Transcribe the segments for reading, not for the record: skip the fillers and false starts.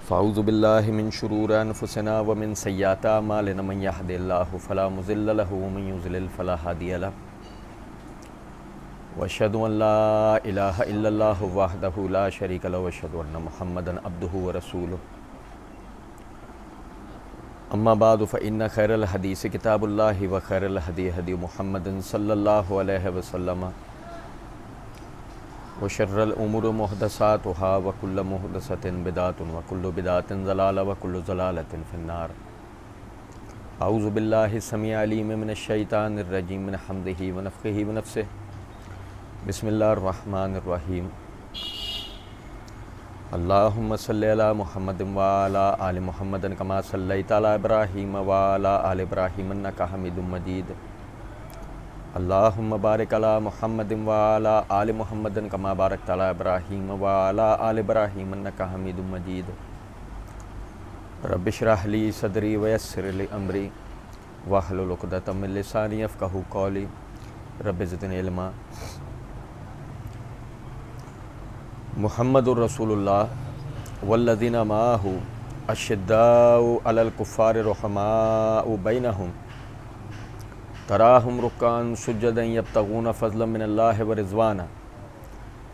فاعوذ باللہ من شرور انفسنا ومن سیئات اعمالنا من یہد اللہ فلا مضل له ومن یضلل فلا ہادی له واشہد ان لا الہ الا اللہ وحدہ لا شریک له واشہد ان محمدا عبدہ ورسولہ اما بعد فإن خیر الحدیث کتاب اللہ وخیر الہدی ہدی محمد صلی اللہ علیہ وسلم وشر الامور محدثاتها وكل محدثة بدعة وكل بدعة ضلالة وكل ضلالة في النار. اعوذ باللہ السمیع العلیم من الشیطان الرجیم من حمدہ ونفخہ ونفثہ. بسم اللہ الرحمن الرحیم. اللہم صلی علی محمد وعلی آل محمد کما صلیت علی ابراہیم وعلی آل ابراہیم انک حمید مجید. اللہم بارک علی محمد وعلی آل محمد کما بارکت علی ابراہیم وعلی آل ابراہیم انک حمید مجید. رب اشرح لی صدری ویسر لی امری واحلل عقدۃ من لسانی یفقہوا قولی. رب زدنی علما. محمد الرسول اللہ والذین معہ اشداء علی الکفار رحماء بینہم تراہم رکعا سجدا یبتغون فضلا من اللہ ورضوانا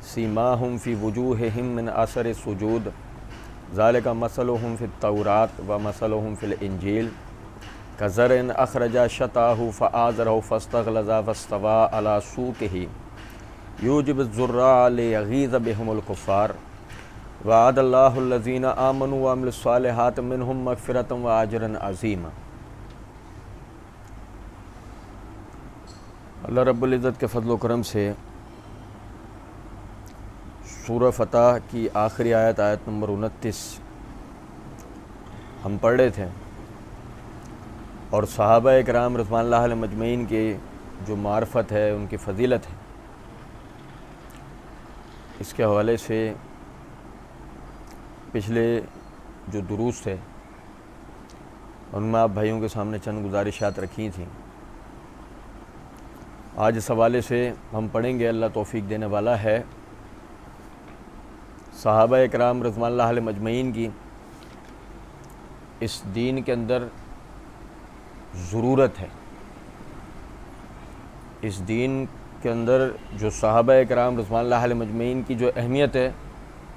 سیماہم فی وجوہہم من اثر السجود ذالک مثلہم فی التوراۃ ومثلہم فی الانجیل کزرع اخرج شطأہ فآزرہ فاستغلظ فاستوی علی سوقہ یوجب الزراع لیغیظ بہم الکفار وعد اللہ الذین آمنوا وعملوا الصالحات منہم مغفرۃ واجرا عظیما. اللہ رب العزت کے فضل و کرم سے سورہ فتح کی آخری آیت نمبر 29 ہم پڑھ رہے تھے، اور صحابہ اکرام رضوان اللہ علیہم مجمعین کے جو معرفت ہے، ان کی فضیلت ہے، اس کے حوالے سے پچھلے جو دروس تھے ان میں آپ بھائیوں کے سامنے چند گزارشات رکھی تھیں. آج اس حوالے سے ہم پڑھیں گے، اللہ توفیق دینے والا ہے، صحابہ اکرام رضوان اللہ علیہم مجمعین کی اس دین کے اندر ضرورت ہے. اس دین کے اندر جو صحابہ اکرام رضوان اللہ علیہم مجمعین کی جو اہمیت ہے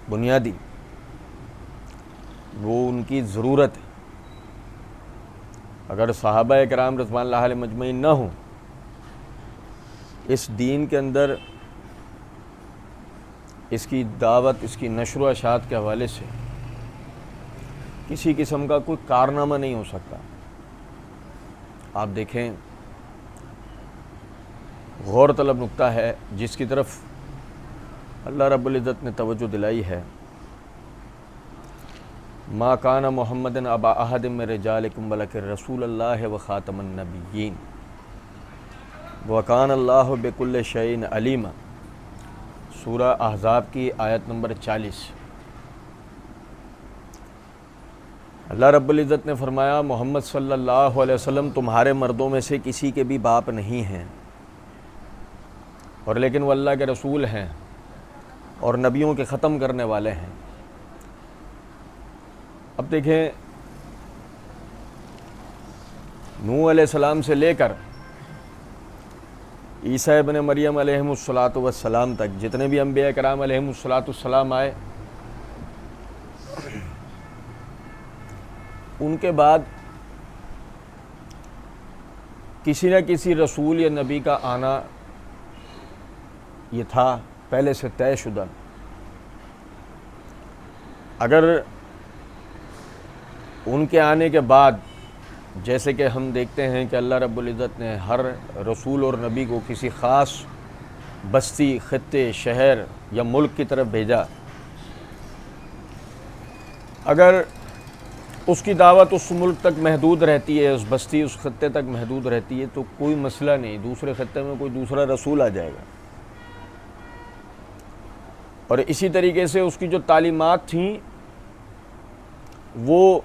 بنیادی، وہ ان کی ضرورت ہے. اگر صحابہ اکرام رضوان اللہ علیہم مجمعین نہ ہوں اس دین کے اندر، اس کی دعوت، اس کی نشر و اشاعت کے حوالے سے کسی قسم کا کوئی کارنامہ نہیں ہو سکتا. آپ دیکھیں، غور طلب نکتہ ہے جس کی طرف اللہ رب العزت نے توجہ دلائی ہے. ما کان محمد ابا احد من رجالکم ولکن رسول اللہ وخاتم النبیین وکان اللہ بکل شیء علیما. سورہ احزاب کی آیت نمبر 40. اللہ رب العزت نے فرمایا محمد صلی اللہ علیہ وسلم تمہارے مردوں میں سے کسی کے بھی باپ نہیں ہیں، اور لیکن وہ اللہ کے رسول ہیں اور نبیوں کے ختم کرنے والے ہیں. اب دیکھیں، نوح علیہ السلام سے لے کر عیسیٰ ابن مریم علیہم الصلاۃ والسلام تک جتنے بھی انبیاء کرام علیہم الصلاۃ والسلام آئے، ان کے بعد کسی نہ کسی رسول یا نبی کا آنا یہ تھا پہلے سے طے شدہ. اگر ان کے آنے کے بعد، جیسے کہ ہم دیکھتے ہیں کہ اللہ رب العزت نے ہر رسول اور نبی کو کسی خاص بستی، خطے، شہر یا ملک کی طرف بھیجا، اگر اس کی دعوت اس ملک تک محدود رہتی ہے، اس بستی، اس خطے تک محدود رہتی ہے، تو کوئی مسئلہ نہیں، دوسرے خطے میں کوئی دوسرا رسول آ جائے گا. اور اسی طریقے سے اس کی جو تعلیمات تھیں وہ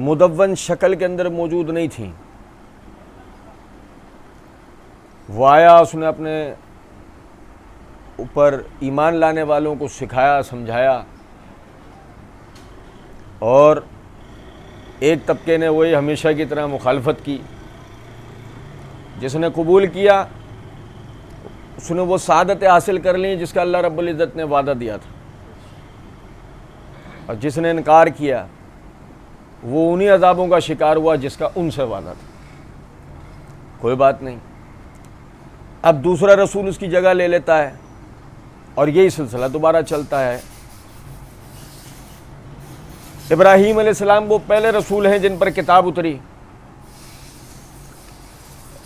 مدون شکل کے اندر موجود نہیں تھیں. وہ آیا، اس نے اپنے اوپر ایمان لانے والوں کو سکھایا، سمجھایا، اور ایک طبقے نے وہی ہمیشہ کی طرح مخالفت کی. جس نے قبول کیا اس نے وہ سعادتیں حاصل کر لیں جس کا اللہ رب العزت نے وعدہ دیا تھا, اور جس نے انکار کیا وہ انہی عذابوں کا شکار ہوا جس کا ان سے وعدہ تھا. کوئی بات نہیں, اب دوسرا رسول اس کی جگہ لے لیتا ہے اور یہی سلسلہ دوبارہ چلتا ہے. ابراہیم علیہ السلام وہ پہلے رسول ہیں جن پر کتاب اتری.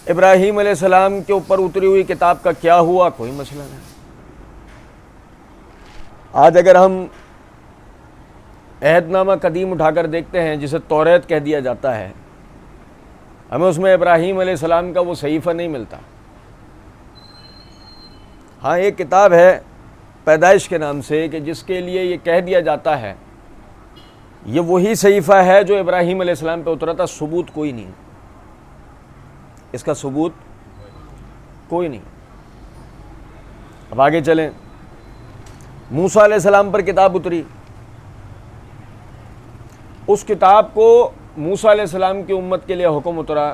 ابراہیم علیہ السلام کے اوپر اتری ہوئی کتاب کا کیا ہوا, کوئی مسئلہ نہیں. آج اگر ہم عہد نامہ قدیم اٹھا کر دیکھتے ہیں جسے توریت کہہ دیا جاتا ہے, ہمیں اس میں ابراہیم علیہ السلام کا وہ صحیفہ نہیں ملتا. ہاں ایک کتاب ہے پیدائش کے نام سے کہ جس کے لیے یہ کہہ دیا جاتا ہے یہ وہی صحیفہ ہے جو ابراہیم علیہ السلام پہ اترا تھا. ثبوت کوئی نہیں, اس کا ثبوت کوئی نہیں. اب آگے چلیں. موسیٰ علیہ السلام پر کتاب اتری. اس کتاب کو موسیٰ علیہ السلام کی امت کے لیے حکم اترا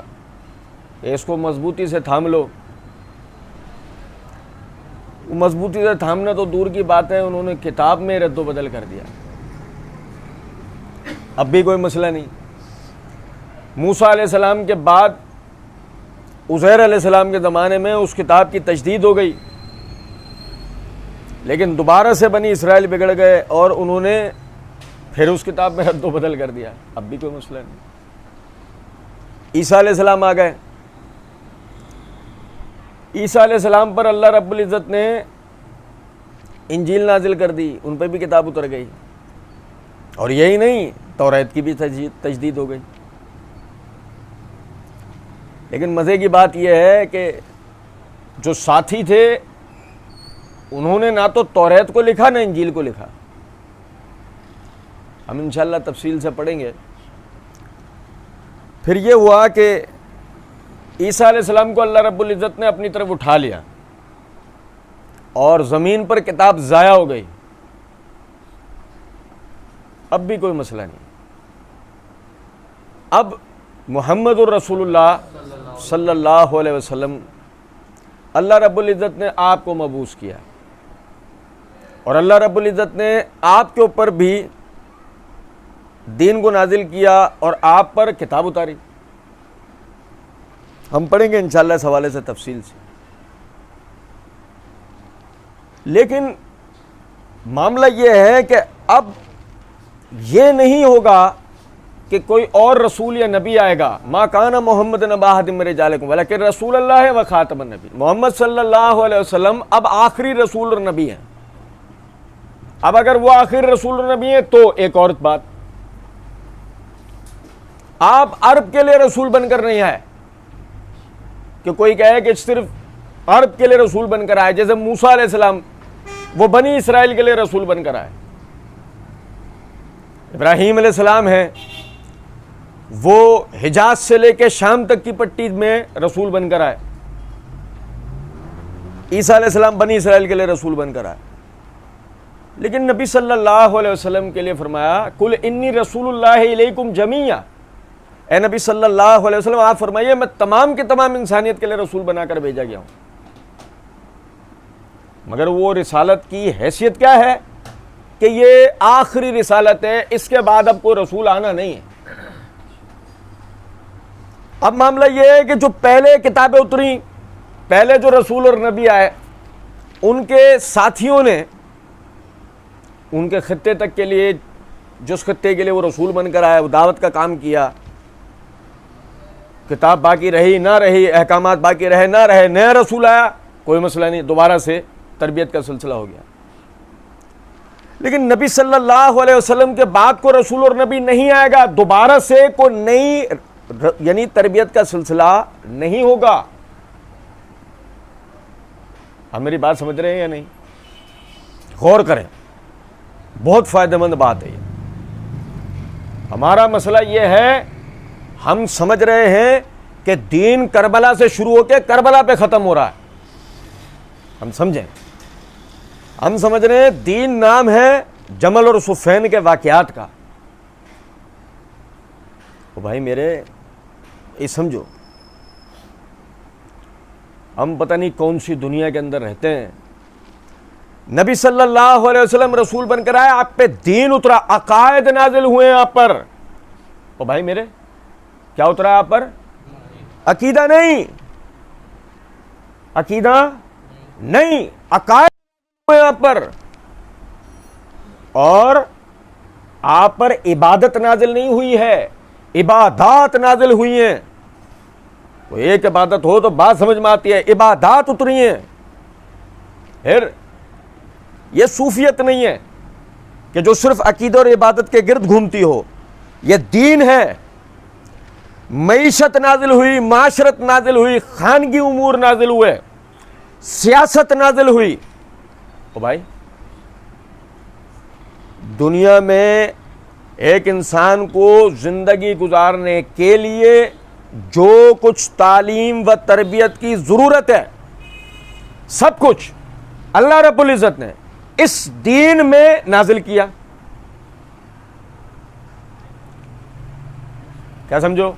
کہ اس کو مضبوطی سے تھام لو. مضبوطی سے تھامنا تو دور کی بات ہے, انہوں نے کتاب میں رد و بدل کر دیا. اب بھی کوئی مسئلہ نہیں. موسیٰ علیہ السلام کے بعد عزیر علیہ السلام کے زمانے میں اس کتاب کی تجدید ہو گئی, لیکن دوبارہ سے بنی اسرائیل بگڑ گئے اور انہوں نے پھر اس کتاب میں رد و بدل کر دیا. اب بھی کوئی مسئلہ نہیں. عیسیٰ علیہ السلام آ گئے. عیسیٰ علیہ السلام پر اللہ رب العزت نے انجیل نازل کر دی, ان پہ بھی کتاب اتر گئی. اور یہی نہیں, توریت کی بھی تجدید ہو گئی. لیکن مزے کی بات یہ ہے کہ جو ساتھی تھے انہوں نے نہ تو توریت کو لکھا نہ انجیل کو لکھا. ہم انشاءاللہ تفصیل سے پڑھیں گے. پھر یہ ہوا کہ عیسیٰ علیہ السلام کو اللہ رب العزت نے اپنی طرف اٹھا لیا اور زمین پر کتاب ضائع ہو گئی. اب بھی کوئی مسئلہ نہیں. اب محمد الرسول اللہ صلی اللہ علیہ وسلم اللہ رب العزت نے آپ کو مبعوث کیا اور اللہ رب العزت نے آپ کے اوپر بھی دین کو نازل کیا اور آپ پر کتاب اتاری. ہم پڑھیں گے انشاءاللہ اس حوالے سے تفصیل سے. لیکن معاملہ یہ ہے کہ اب یہ نہیں ہوگا کہ کوئی اور رسول یا نبی آئے گا. ما کان محمد نبا احد من رجالکم ولکن رسول اللہ و خاتم النبی. محمد صلی اللہ علیہ وسلم اب آخری رسول اور نبی ہیں. اب اگر وہ آخری رسول اور نبی ہیں تو ایک اور بات, آپ عرب کے لیے رسول بن کر نہیں آئے کہ کوئی کہے کہ صرف عرب کے لیے رسول بن کر آئے, جیسے موسیٰ علیہ السلام وہ بنی اسرائیل کے لیے رسول بن کر آئے. ابراہیم علیہ السلام ہیں وہ حجاز سے لے کے شام تک کی پٹی میں رسول بن کر آئے. عیسیٰ علیہ السلام بنی اسرائیل کے لیے رسول بن کر آئے. لیکن نبی صلی اللہ علیہ وسلم کے لیے فرمایا قل انی رسول اللہ الیکم جمیعا. اے نبی صلی اللہ علیہ وسلم آپ فرمائیے میں تمام کی تمام انسانیت کے لیے رسول بنا کر بھیجا گیا ہوں. مگر وہ رسالت کی حیثیت کیا ہے کہ یہ آخری رسالت ہے, اس کے بعد اب کوئی رسول آنا نہیں ہے. اب معاملہ یہ ہے کہ جو پہلے کتابیں اتری, پہلے جو رسول اور نبی آئے, ان کے ساتھیوں نے ان کے خطے تک کے لیے, جس خطے کے لیے وہ رسول بن کر آئے, وہ دعوت کا کام کیا. کتاب باقی رہی نہ رہی, احکامات باقی رہے نہ رہے, نیا رسول آیا, کوئی مسئلہ نہیں, دوبارہ سے تربیت کا سلسلہ ہو گیا. لیکن نبی صلی اللہ علیہ وسلم کے بعد کو رسول اور نبی نہیں آئے گا, دوبارہ سے کوئی نئی یعنی تربیت کا سلسلہ نہیں ہوگا. آپ میری بات سمجھ رہے ہیں یا نہیں؟ غور کریں, بہت فائدہ مند بات ہے یہ. ہمارا مسئلہ یہ ہے, ہم سمجھ رہے ہیں کہ دین کربلا سے شروع ہو کے کربلا پہ ختم ہو رہا ہے. ہم سمجھیں, ہم سمجھ رہے ہیں دین نام ہے جمل اور صفین کے واقعات کا, تو بھائی میرے یہ سمجھو، ہم پتہ نہیں کون سی دنیا کے اندر رہتے ہیں. نبی صلی اللہ علیہ وسلم رسول بن کر آئے، آپ پہ دین اترا، عقائد نازل ہوئے آپ پر. تو بھائی میرے کیا اترا آپ پر؟ عقیدہ نہیں، عقیدہ نہیں، عقائد ہوئے آپ پر. اور آپ پر عبادت نازل نہیں ہوئی ہے، عبادات نازل ہوئی ہیں. تو ایک عبادت ہو تو بات سمجھ میں آتی ہے، عبادات اتری ہیں. پھر یہ صوفیت نہیں ہے کہ جو صرف عقیدہ اور عبادت کے گرد گھومتی ہو، یہ دین ہے. معیشت نازل ہوئی، معاشرت نازل ہوئی، خانگی امور نازل ہوئے، سیاست نازل ہوئی. او بھائی دنیا میں ایک انسان کو زندگی گزارنے کے لیے جو کچھ تعلیم و تربیت کی ضرورت ہے، سب کچھ اللہ رب العزت نے اس دین میں نازل کیا. کیا سمجھو؟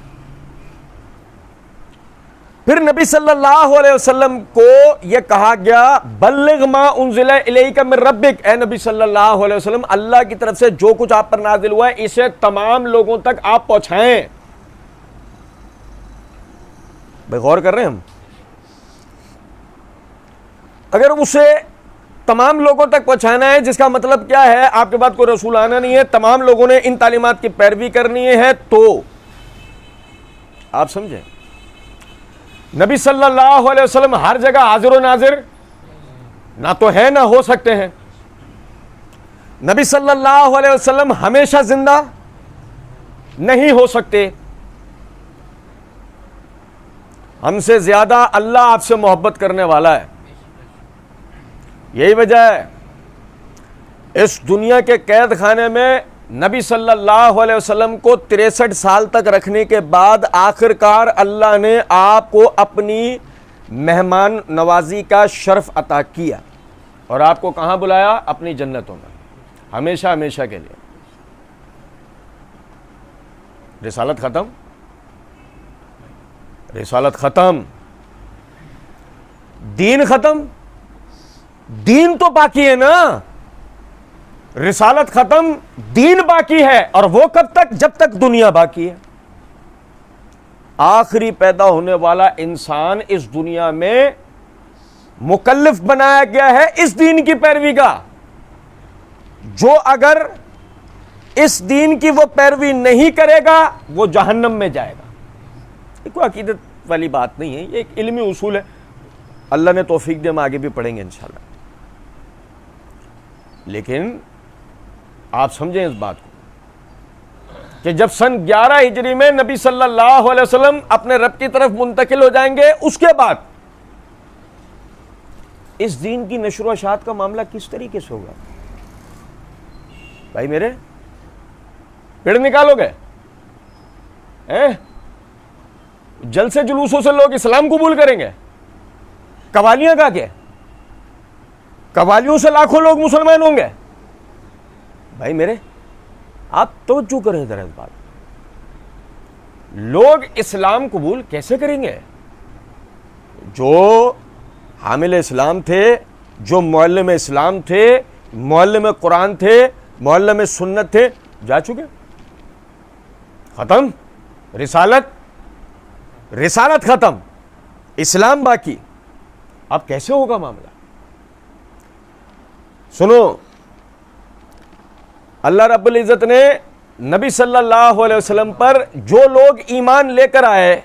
پھر نبی صلی اللہ علیہ وسلم کو یہ کہا گیا بلغ ما انزل الیک من ربک، اے نبی صلی اللہ علیہ وسلم اللہ کی طرف سے جو کچھ آپ پر نازل ہوا ہے اسے تمام لوگوں تک آپ پہنچائیں. بھائی غور کر رہے ہیں ہم؟ اگر اسے تمام لوگوں تک پہنچانا ہے، جس کا مطلب کیا ہے آپ کے بعد کوئی رسول آنا نہیں ہے، تمام لوگوں نے ان تعلیمات کی پیروی کرنی ہے. تو آپ سمجھیں نبی صلی اللہ علیہ وسلم ہر جگہ حاضر و ناظر نہ تو ہے نہ ہو سکتے ہیں. نبی صلی اللہ علیہ وسلم ہمیشہ زندہ نہیں ہو سکتے. ہم سے زیادہ اللہ آپ سے محبت کرنے والا ہے. یہی وجہ ہے اس دنیا کے قید خانے میں نبی صلی اللہ علیہ وسلم کو 63 سال تک رکھنے کے بعد آخر کار اللہ نے آپ کو اپنی مہمان نوازی کا شرف عطا کیا اور آپ کو کہاں بلایا؟ اپنی جنتوں میں، ہمیشہ ہمیشہ کے لیے. رسالت ختم، رسالت ختم، دین ختم. دین تو باقی ہے نا، رسالت ختم، دین باقی ہے. اور وہ کب تک؟ جب تک دنیا باقی ہے. آخری پیدا ہونے والا انسان اس دنیا میں مکلف بنایا گیا ہے اس دین کی پیروی کا. جو اگر اس دین کی وہ پیروی نہیں کرے گا وہ جہنم میں جائے گا. یہ کوئی عقیدت والی بات نہیں ہے، یہ ایک علمی اصول ہے. اللہ نے توفیق دے ہم آگے بھی پڑھیں گے انشاءاللہ. لیکن آپ سمجھیں اس بات کو کہ جب سن 11 ہجری میں نبی صلی اللہ علیہ وسلم اپنے رب کی طرف منتقل ہو جائیں گے، اس کے بعد اس دین کی نشر و اشاعت کا معاملہ کس طریقے سے ہوگا؟ بھائی میرے پیڑ نکالو گے؟ جلسے جلوسوں سے لوگ اسلام قبول کریں گے؟ قوالیاں گا کے قوالیوں سے لاکھوں لوگ مسلمان ہوں گے؟ بھائی میرے آپ توجہ کریں ذرا اس بات. لوگ اسلام قبول کیسے کریں گے؟ جو حامل اسلام تھے، جو معلم اسلام تھے، معلم قرآن تھے، معلم سنت تھے، جا چکے، ختم. رسالت ختم، اسلام باقی. اب کیسے ہوگا معاملہ؟ سنو، اللہ رب العزت نے نبی صلی اللہ علیہ وسلم پر جو لوگ ایمان لے کر آئے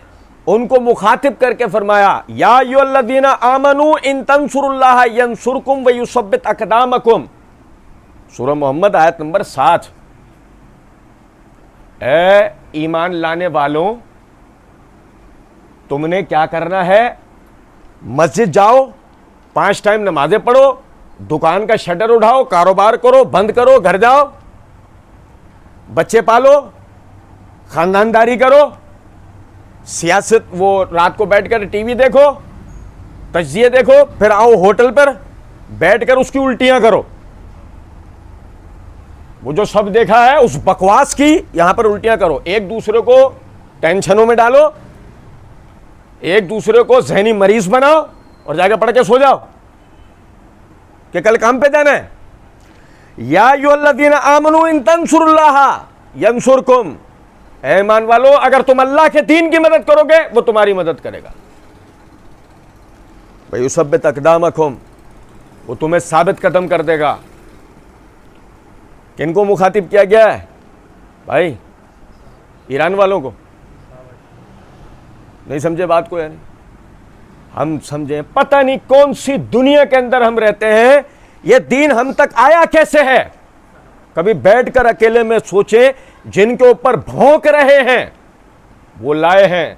ان کو مخاطب کر کے فرمایا یا ایھا الذین آمنوا ان تنصروا اللہ ینصرکم ویثبت اقدامکم. سورہ محمد آیت نمبر 7. اے ایمان لانے والوں، تم نے کیا کرنا ہے؟ مسجد جاؤ، 5 ٹائم نمازیں پڑھو، دکان کا شٹر اٹھاؤ، کاروبار کرو، بند کرو، گھر جاؤ، بچے پالو، خاندانداری کرو، سیاست وہ رات کو بیٹھ کر ٹی وی دیکھو، تجزیے دیکھو، پھر آؤ ہوٹل پر بیٹھ کر اس کی الٹیاں کرو. وہ جو سب دیکھا ہے اس بکواس کی یہاں پر الٹیاں کرو، ایک دوسرے کو ٹینشنوں میں ڈالو، ایک دوسرے کو ذہنی مریض بناؤ اور جا کے پڑھ کے سو جاؤ کہ کل کام پہ جانا ہے. یا ایھا الذین آمنوا ان تنصروا اللہ ینصرکم، اے ایمان والو اگر تم اللہ کے دین کی مدد کرو گے وہ تمہاری مدد کرے گا. وَیُثَبِّتْ أَقْدَامَکُمْ، وہ تمہیں ثابت قدم کر دے گا. کن کو مخاطب کیا گیا ہے بھائی؟ ایران والوں کو. نہیں سمجھے بات کو؟ یعنی ہم سمجھیں پتہ نہیں کون سی دنیا کے اندر ہم رہتے ہیں، یہ دین ہم تک آیا کیسے ہے؟ کبھی بیٹھ کر اکیلے میں سوچیں، جن کے اوپر بھونک رہے ہیں وہ لائے ہیں،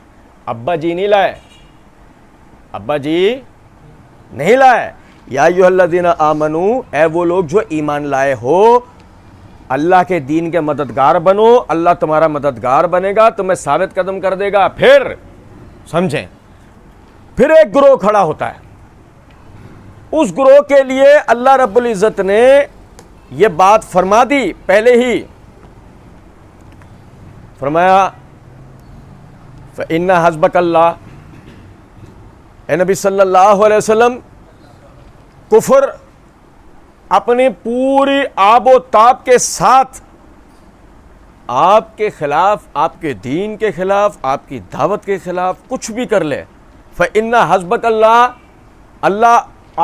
ابا جی نہیں لائے، ابا جی نہیں لائے. یا ایھا الذین آمنو، اے وہ لوگ جو ایمان لائے ہو، اللہ کے دین کے مددگار بنو، اللہ تمہارا مددگار بنے گا، تمہیں ثابت قدم کر دے گا. پھر سمجھیں، پھر ایک گروہ کھڑا ہوتا ہے، اس گروہ کے لیے اللہ رب العزت نے یہ بات فرما دی پہلے ہی. فرمایا فَإِنَّ حَسْبَكَ اللَّهُ، اے نبی صلی اللہ علیہ وسلم، کفر اپنی پوری آب و تاب کے ساتھ آپ کے خلاف، آپ کے دین کے خلاف، آپ کی دعوت کے خلاف کچھ بھی کر لے، فَإِنَّ حَسْبَكَ اللَّهُ، اللہ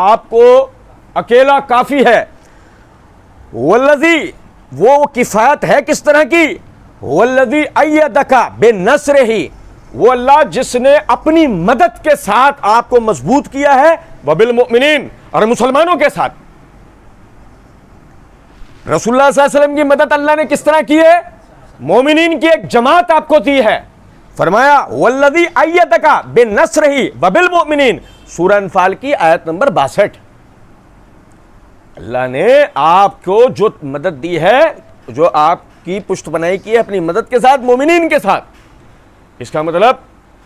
آپ کو اکیلا کافی ہے. وَالَّذِي، وہ کفایت ہے کس طرح کی؟ وَالَّذِي أَيَّدَكَ بِالنَّصْرِهِ، وہ اللہ جس نے اپنی مدد کے ساتھ آپ کو مضبوط کیا ہے، وَبِالْمُؤْمِنِينَ، اور مسلمانوں کے ساتھ. رسول اللہ صلی اللہ علیہ وسلم کی مدد اللہ نے کس طرح کی ہے؟ مومنین کی ایک جماعت آپ کو دی ہے. فرمایا وَالَّذِي أَيَّدَكَ بِالنَّصْرِهِ وَبِالْمُؤْمِنِينَ، سورہ انفال کی آیت نمبر 62. اللہ نے آپ کو جو مدد دی ہے، جو آپ کی پشت بنائی کی ہے اپنی مدد کے ساتھ، مومنین کے ساتھ. اس کا مطلب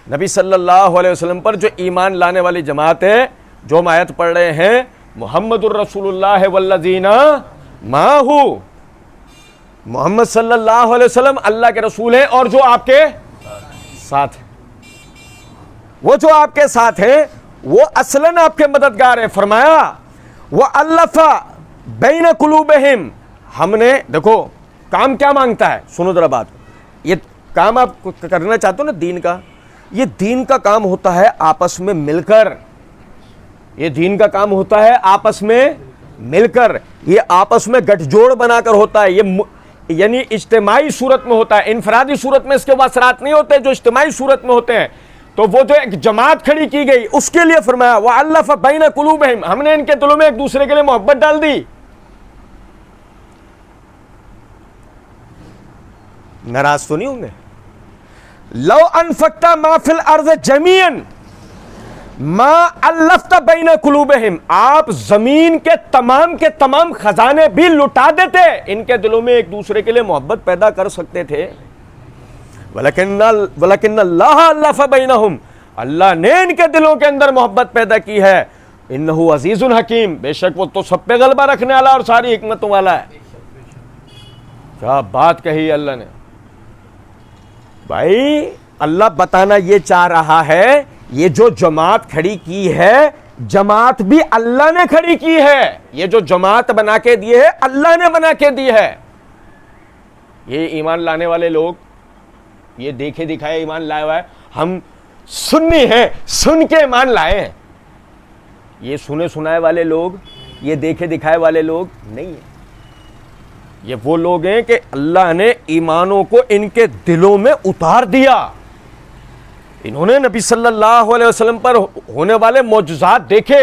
نبی صلی اللہ علیہ وسلم پر جو ایمان لانے والی جماعت ہے، جو ہم آیت پڑھ رہے ہیں، محمد الرسول اللہ والذین معہ، محمد صلی اللہ علیہ وسلم اللہ کے رسول ہیں اور جو آپ کے ساتھ ہیں، وہ جو آپ کے ساتھ ہیں وہ اصلاً آپ کے مددگار ہیں. فرمایا وَأَلَّفَ بَيْنَ قُلُوبِهِمْ، ہم نے دیکھو کام کیا مانگتا ہے، سنو ذرا بات. یہ کام آپ کرنا چاہتے ہو نا دین کا، یہ دین کا کام ہوتا ہے آپس میں مل کر، یہ دین کا کام ہوتا ہے آپس میں مل کر، یہ آپس میں گٹھ جوڑ بنا کر ہوتا ہے. یہ یعنی اجتماعی صورت میں ہوتا ہے، انفرادی صورت میں اس کے اثرات نہیں ہوتے جو اجتماعی صورت میں ہوتے ہیں. تو وہ جو ایک جماعت کھڑی کی گئی اس کے لیے فرمایا وَأَلَّفَ بَيْنَ قُلُوبِهِمْ، ہم نے ان کے دلوں میں ایک دوسرے کے لیے محبت ڈال دی. ناراض تو نہیں ہوں گے؟ لو انفقت ما فی الارض جمیعا ما الفت بین قلوبہم، آپ زمین کے تمام خزانے بھی لٹا دیتے، ان کے دلوں میں ایک دوسرے کے لیے محبت پیدا کر سکتے تھے. ولیکن اللہ الف بینہم، اللہ نے ان کے دلوں کے اندر محبت پیدا کی ہے. انہ عزیز حکیم، بے شک وہ تو سب پہ غلبہ رکھنے والا اور ساری حکمتوں والا ہے. کیا بات کہی اللہ نے. بھائی اللہ بتانا یہ چاہ رہا ہے، یہ جو جماعت کھڑی کی ہے، جماعت بھی اللہ نے کھڑی کی ہے. یہ جو جماعت بنا کے دی ہے اللہ نے بنا کے دی ہے. یہ ایمان لانے والے لوگ، یہ دیکھے دکھائے ایمان لائے ہوا ہے. ہم سنی ہیں، سن کے ایمان لائے ہیں. یہ سنے سنائے والے لوگ، یہ دیکھے دکھائے والے لوگ نہیں ہیں. یہ وہ لوگ ہیں کہ اللہ نے ایمانوں کو ان کے دلوں میں اتار دیا. انہوں نے نبی صلی اللہ علیہ وسلم پر ہونے والے معجزات دیکھے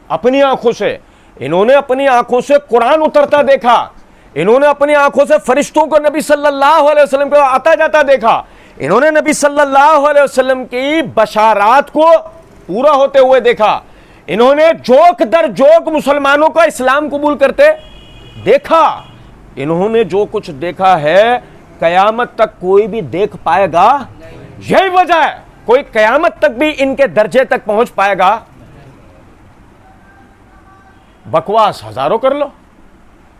اپنی آنکھوں سے، انہوں نے اپنی آنکھوں سے قرآن اترتا دیکھا، انہوں نے اپنی آنکھوں سے فرشتوں کو نبی صلی اللہ علیہ وسلم کو آتا جاتا دیکھا، انہوں نے نبی صلی اللہ علیہ وسلم کی بشارات کو پورا ہوتے ہوئے دیکھا، انہوں نے جوک در جوک مسلمانوں کا اسلام قبول کرتے دیکھا. انہوں نے جو کچھ دیکھا ہے قیامت تک کوئی بھی دیکھ پائے گا. یہی وجہ ہے کوئی قیامت تک بھی ان کے درجے تک پہنچ پائے گا. بکواس ہزاروں کر لو،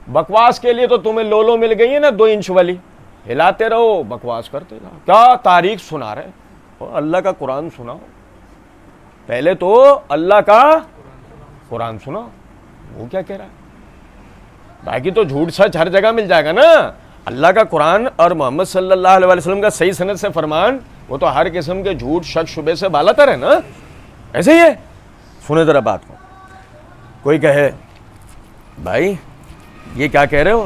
بکواس کے لیے تو تمہیں لولو مل گئی ہے نا 2 انچ والی, ہلاتے رہو بکواس کرتے رہو. کیا تاریخ سنا رہے اور اللہ کا قرآن سناؤ. پہلے تو اللہ کا قرآن سناؤ. وہ کیا کہہ رہا ہے؟ باقی تو جھوٹ سچ ہر جگہ مل جائے گا نا. اللہ کا قرآن اور محمد صلی اللہ علیہ وسلم کا صحیح سند سے فرمان, وہ تو ہر قسم کے جھوٹ شک شبے سے بالا تر ہے نا. ایسے ہی ہے. سنیں ذرا بات کو. کوئی کہے بھائی یہ کیا کہہ رہے ہو؟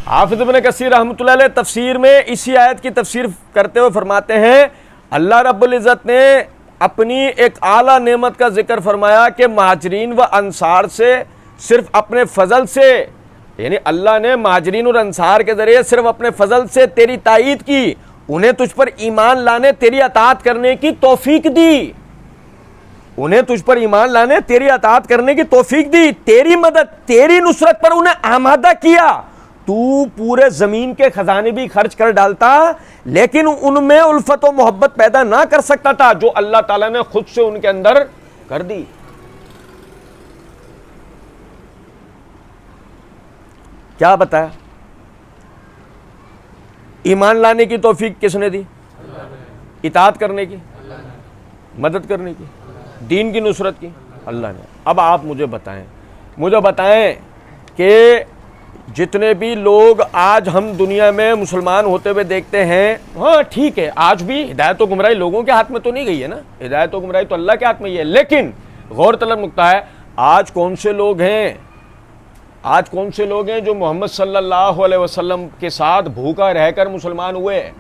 حافظ ابن کثیر رحمۃ اللہ علیہ تفسیر میں اسی آیت کی تفسیر کرتے ہوئے فرماتے ہیں اللہ رب العزت نے اپنی ایک اعلیٰ نعمت کا ذکر فرمایا کہ مہاجرین و انصار سے صرف اپنے فضل سے, یعنی اللہ نے مہاجرین اور انصار کے ذریعے صرف اپنے فضل سے تیری تائید کی, انہیں تجھ پر ایمان لانے تیری اطاعت کرنے کی توفیق دی. انہیں تجھ پر ایمان لانے تیری اطاعت کرنے کی توفیق دی, تیری مدد تیری نصرت پر انہیں آمادہ کیا. تو پورے زمین کے خزانے بھی خرچ کر ڈالتا لیکن ان میں الفت و محبت پیدا نہ کر سکتا تھا جو اللہ تعالیٰ نے خود سے ان کے اندر کر دی. کیا بتایا؟ ایمان لانے کی توفیق کس نے دی؟ اطاعت کرنے کی, مدد کرنے کی, دین کی نصرت کی اللہ نے. اب آپ مجھے بتائیں کہ جتنے بھی لوگ آج ہم دنیا میں مسلمان ہوتے ہوئے دیکھتے ہیں, ہاں ٹھیک ہے آج بھی ہدایت و گمراہی لوگوں کے ہاتھ میں تو نہیں گئی ہے نا, ہدایت و گمراہی تو اللہ کے ہاتھ میں ہی ہے. لیکن غور طلب نکتہ ہے, آج کون سے لوگ ہیں جو محمد صلی اللہ علیہ وسلم کے ساتھ بھوکا رہ کر مسلمان ہوئے؟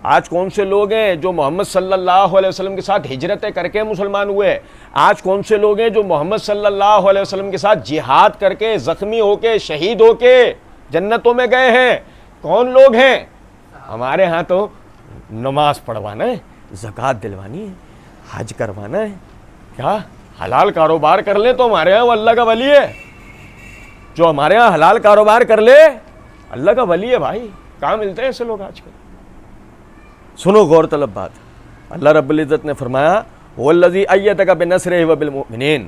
آج کون سے لوگ ہیں جو محمد صلی اللہ علیہ وسلم کے ساتھ ہجرتیں کر کے مسلمان ہوئے؟ آج کون سے لوگ ہیں جو محمد صلی اللہ علیہ وسلم کے ساتھ جہاد کر کے زخمی ہو کے شہید ہو کے جنتوں میں گئے ہیں؟ کون لوگ ہیں؟ ہمارے ہاں تو نماز پڑھوانا ہے, زکوٰۃ دلوانی ہے, حج کروانا ہے, کیا حلال کاروبار کر لیں تو ہمارے ہاں وہ اللہ کا ولی ہے. جو ہمارے ہاں حلال کاروبار کر لے اللہ کا ولی ہے. بھائی کہاں ملتے ہیں ایسے لوگ آج کل؟ سنو غور طلب بات. اللہ رب العزت نے فرمایا وَالَّذِي أَيَّدَكَ بِنَصْرِهِ وَبِالْمُؤْمِنِينَ,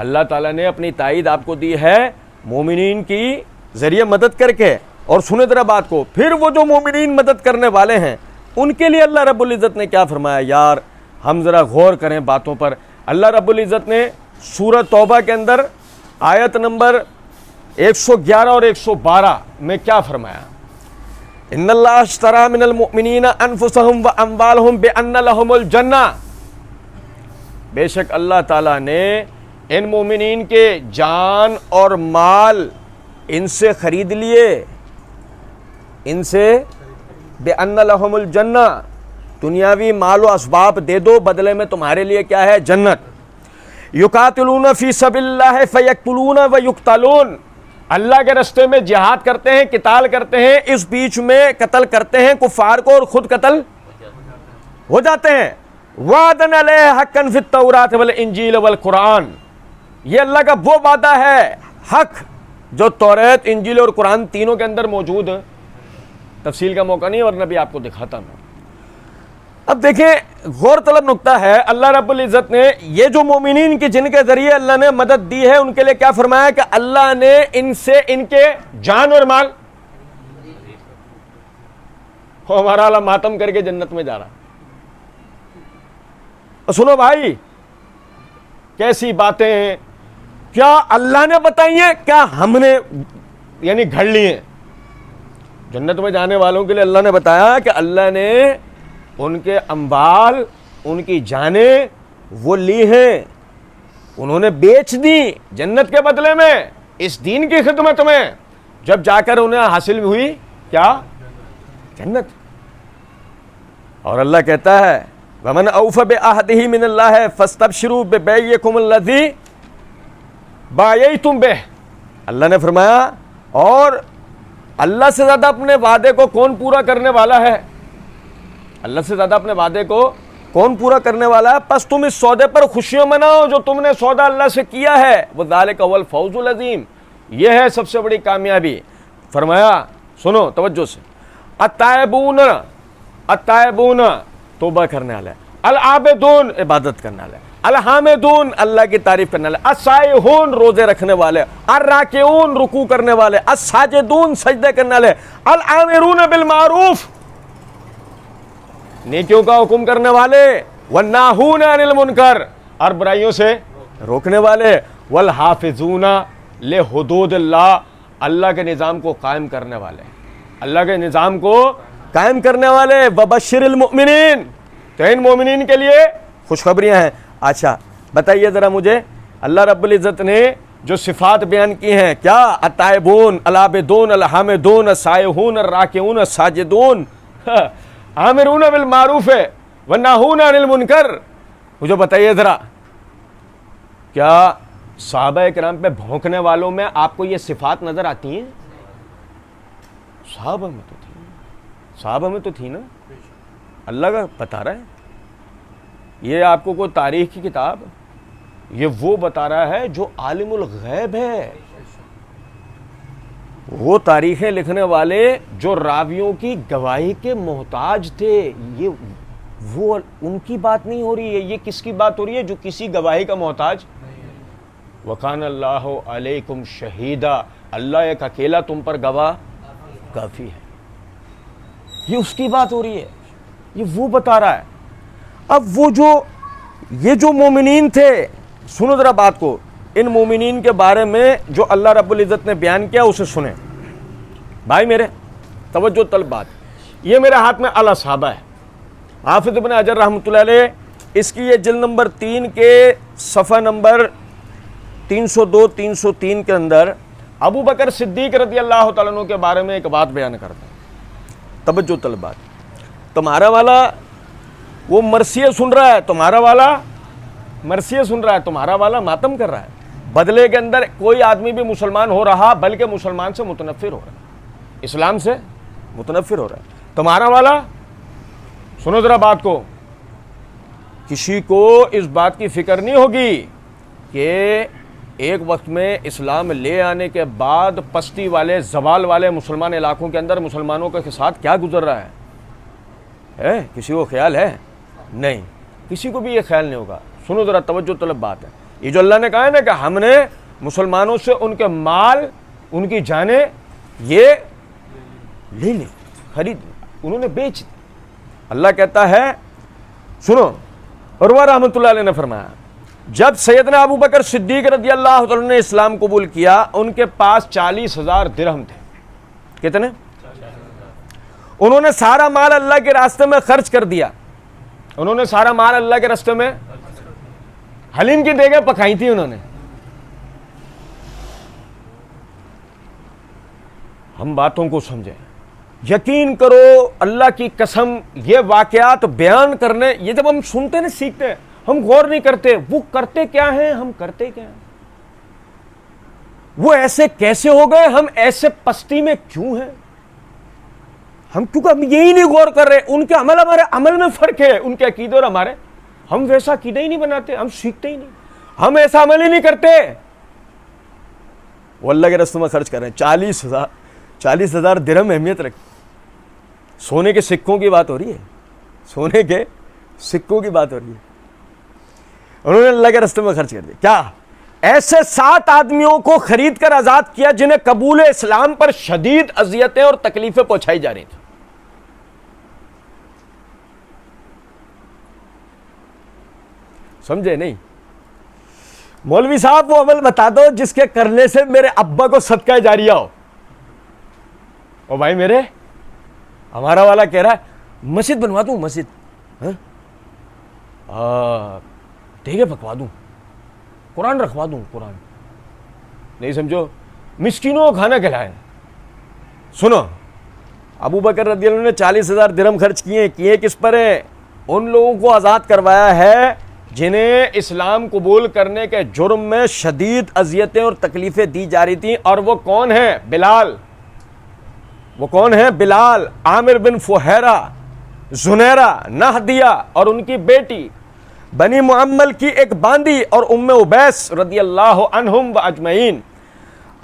اللہ تعالیٰ نے اپنی تائید آپ کو دی ہے مومنین کی ذریعے مدد کر کے. اور سنیں ذرا بات کو, پھر وہ جو مومنین مدد کرنے والے ہیں ان کے لیے اللہ رب العزت نے کیا فرمایا؟ یار ہم ذرا غور کریں باتوں پر. اللہ رب العزت نے سورہ توبہ کے اندر آیت نمبر 111 اور 112 میں کیا فرمایا؟ ان اللہ اشترى من المؤمنین انفسهم واموالهم بان لهم الجنہ, بے شک اللہ تعالیٰ نے ان مومنین کے جان اور مال ان سے خرید لیے, ان سے بان لهم الجنہ, دنیاوی مال و اسباب دے دو, بدلے میں تمہارے لیے کیا ہے؟ جنت. یقاتلون فی سبیل اللہ فیقتلون ویقتلون, اللہ کے راستے میں جہاد کرتے ہیں, قتال کرتے ہیں, اس بیچ میں قتل کرتے ہیں کفار کو اور خود قتل ہو جاتے ہیں. وعدن علیہ حقا فی التوراۃ والانجیل والقرآن, یہ اللہ کا وہ وعدہ ہے حق جو توریت, انجیل اور قرآن تینوں کے اندر موجود ہے. تفصیل کا موقع نہیں ورنہ بھی آپ کو دکھاتا ہوں. اب دیکھیں غور طلب نکتہ ہے, اللہ رب العزت نے یہ جو مومنین کی جن کے ذریعے اللہ نے مدد دی ہے ان کے لیے کیا فرمایا کہ اللہ نے ان سے ان کے جان اور مال, ہمارا اللہ ماتم کر کے جنت میں جا رہا. سنو بھائی کیسی باتیں ہیں, کیا اللہ نے بتائی ہیں, کیا ہم نے یعنی گھڑ لی ہیں؟ جنت میں جانے والوں کے لیے اللہ نے بتایا کہ اللہ نے ان کے اموال, ان کی جانیں وہ لی ہیں, انہوں نے بیچ دی جنت کے بدلے میں اس دین کی خدمت میں, جب جا کر انہیں حاصل ہوئی کیا؟ جنت. اور اللہ کہتا ہے وَمَنْ أَوْفَ بِعَهْدِهِ مِنَ اللَّهِ فَاسْتَبْشِرُوا بِبَيْعِكُمُ الَّذِي بَايَعْتُمْ بِهِ. اللہ نے فرمایا اور اللہ سے زیادہ اپنے وعدے کو کون پورا کرنے والا ہے؟ اللہ سے زیادہ اپنے وعدے کو کون پورا کرنے والا ہے؟ پس تم اس سودے پر خوشیاں مناؤ جو تم نے سودا اللہ سے کیا ہے. وَذَلِكَ هُوَ الْفَوْزُ الْعَظِيمُ, یہ ہے سب سے بڑی کامیابی. فرمایا سنو توجہ سے, التائبون توبہ کرنے والے, العابدون عبادت کرنے والے, الحامدون اللہ کی تعریف کرنے والے، السائحون روزے رکھنے والے، الراکعون رکوع کرنے والے، الساجدون سجدے کرنے والے، الامرون بالمعروف نیکیوں کا حکم کرنے والے، والناہون عن المنکر اور برائیوں سے روکنے والے، والحافظون لحدود اللہ اللہ کے نظام کو قائم کرنے والے، اللہ کے نظام کو قائم کرنے والے، وبشر المؤمنین تو ان مومنین کے لیے خوشخبریاں ہیں۔ اچھا بتائیے ذرا مجھے، اللہ رب العزت نے جو صفات بیان کی ہیں کیا؟ التائبون، العابدون، الحامدون، السائحون، الراکعون، الساجدون، آمرون بالمعروف والناہون عن المنکر۔ مجھے بتائیے ذرا کیا صحابہ کرام پہ بھونکنے والوں میں آپ کو یہ صفات نظر آتی ہیں؟ صحابہ میں تو تھی نا، اللہ کا بتا رہا ہے۔ یہ آپ کو کوئی تاریخ کی کتاب، یہ وہ بتا رہا ہے جو عالم الغیب ہے، وہ تاریخیں لکھنے والے جو راویوں کی گواہی کے محتاج تھے، یہ وہ ان کی بات نہیں ہو رہی ہے، یہ کس کی بات ہو رہی ہے؟ جو کسی گواہی کا محتاج۔ وَكَانَ اللَّهُ عَلَيْكُمْ شَهِيدًا، اللہ ایک اکیلا تم پر گواہ کافی ہے، یہ اس کی بات ہو رہی ہے، یہ وہ بتا رہا ہے۔ اب وہ یہ جو مومنین تھے، سنو ذرا بات کو، ان مومنین کے بارے میں جو اللہ رب العزت نے بیان کیا اسے سنیں بھائی میرے، توجہ طلب بات۔ یہ میرے ہاتھ میں الاصحابہ ہے، حافظ ابن حجر رحمۃ اللہ علیہ اس کی یہ جلد نمبر 3 کے صفحہ نمبر 302 303 کے اندر ابو بکر صدیق رضی اللہ تعالیٰ عنہ کے بارے میں ایک بات بیان کرتا ہے، توجہ طلب بات۔ تمہارا والا وہ مرثیہ سن رہا ہے، تمہارا والا مرثیہ سن رہا ہے، تمہارا والا ماتم کر رہا ہے، بدلے کے اندر کوئی آدمی بھی مسلمان ہو رہا بلکہ مسلمان سے متنفر ہو رہا ہے، اسلام سے متنفر ہو رہا ہے۔ تمہارا والا سنو ذرا بات کو، کسی کو اس بات کی فکر نہیں ہوگی کہ ایک وقت میں اسلام لے آنے کے بعد پستی والے زوال والے مسلمان علاقوں کے اندر مسلمانوں کے ساتھ کیا گزر رہا ہے؟ کسی کو خیال ہے؟ نہیں، کسی کو بھی یہ خیال نہیں ہوگا۔ سنو ذرا توجہ طلب بات ہے، یہ جو اللہ نے کہا ہے نا کہ ہم نے مسلمانوں سے ان کے مال، ان کی جانیں یہ لے لی، خرید لی، انہوں نے بیچ دی۔ اللہ کہتا ہے، سنو، عروہ رحمۃ اللہ علیہ نے فرمایا جب سیدنا ابو بکر صدیق رضی اللہ تعالیٰ نے اسلام قبول کیا ان کے پاس 40,000 درہم تھے۔ کتنے؟ انہوں نے سارا مال اللہ کے راستے میں خرچ کر دیا، انہوں نے سارا مال اللہ کے راستے میں، حلیم کی دیگیں پکائی تھی انہوں نے۔ ہم باتوں کو سمجھیں، یقین کرو اللہ کی قسم، یہ واقعات بیان کرنے، یہ جب ہم سنتے نہیں سیکھتے ہیں، ہم غور نہیں کرتے وہ کرتے کیا ہیں، ہم کرتے کیا ہیں، وہ ایسے کیسے ہو گئے، ہم ایسے پستی میں کیوں ہیں، ہم کیونکہ ہم یہی نہیں غور کر رہے۔ ان کے عمل ہمارے عمل میں فرق ہے، ان کے عقیدے اور ہمارے، ہم ویسا عقیدہ ہی نہیں بناتے، ہم سیکھتے ہی نہیں، ہم ایسا عمل ہی نہیں کرتے۔ وہ اللہ کے راستے میں خرچ کر رہے ہیں، 40,000 درہم اہمیت رکھتے، سونے کے سکوں کی بات ہو رہی ہے، سونے کے سکوں کی بات ہو رہی ہے، انہوں نے اللہ کے راستے میں خرچ کر دیا۔ کیا ایسے 7 آدمیوں کو خرید کر آزاد کیا جنہیں قبول اسلام پر شدید اذیتیں اور تکلیفیں پہنچائی جا رہی تھیں۔ سمجھے نہیں؟ مولوی صاحب وہ عمل بتا دو جس کے کرنے سے میرے ابا کو صدقہ جاریہ ہو۔ او بھائی میرے، ہمارا والا کہہ رہا ہے مسجد بنوا دوں، مسجد، دیگے پکوا دوں، قرآن رکھوا دوں، قرآن نہیں سمجھو، مسکینوں کو کھانا کھلائے۔ سنو، ابو بکر رضی اللہ عنہ نے 40,000 درہم خرچ کیے کس پر ہے؟ ان لوگوں کو آزاد کروایا ہے جنہیں اسلام قبول کرنے کے جرم میں شدید اذیتیں اور تکلیفیں دی جا رہی تھیں، اور وہ کون ہیں؟ بلال۔ وہ کون ہیں؟ بلال، عامر بن فہیرہ، زنیرہ، نہدیہ اور ان کی بیٹی، بنی معمل کی ایک باندی اور ام عبیس رضی اللہ عنہم و اجمعین۔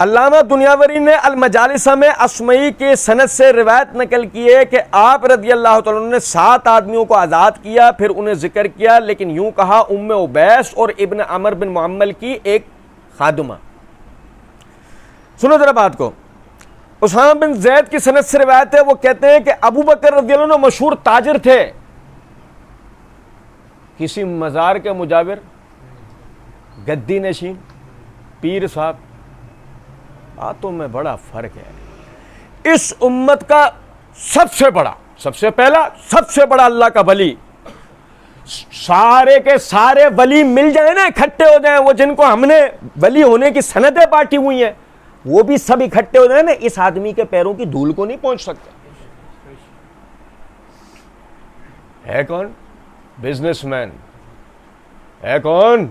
علامہ دنیاوری نے المجالس میں اسمعی کی سند سے روایت نقل کی ہے کہ آپ رضی اللہ تعالیٰ عنہ نے 7 آدمیوں کو آزاد کیا، پھر انہیں ذکر کیا، لیکن یوں کہا ام عبیس اور ابن عمر بن معمل کی ایک خادمہ۔ سنو ذرا بات کو، اسامہ بن زید کی سند سے روایت ہے، وہ کہتے ہیں کہ ابو بکر رضی اللہ عنہ مشہور تاجر تھے، کسی مزار کے مجاور، گدی نشین، پیر صاحب، باتوں میں بڑا فرق ہے۔ اس امت کا سب سے بڑا، سب سے پہلا، سب سے بڑا اللہ کا ولی، سارے کے سارے ولی مل جائیں نا، اکٹھے ہو جائیں، وہ جن کو ہم نے ولی ہونے کی سندیں بانٹی ہوئی ہیں، وہ بھی سب اکٹھے ہو جائیں نا، اس آدمی کے پیروں کی دھول کو نہیں پہنچ سکتے۔ ہے کون؟ Business man. ہے کون؟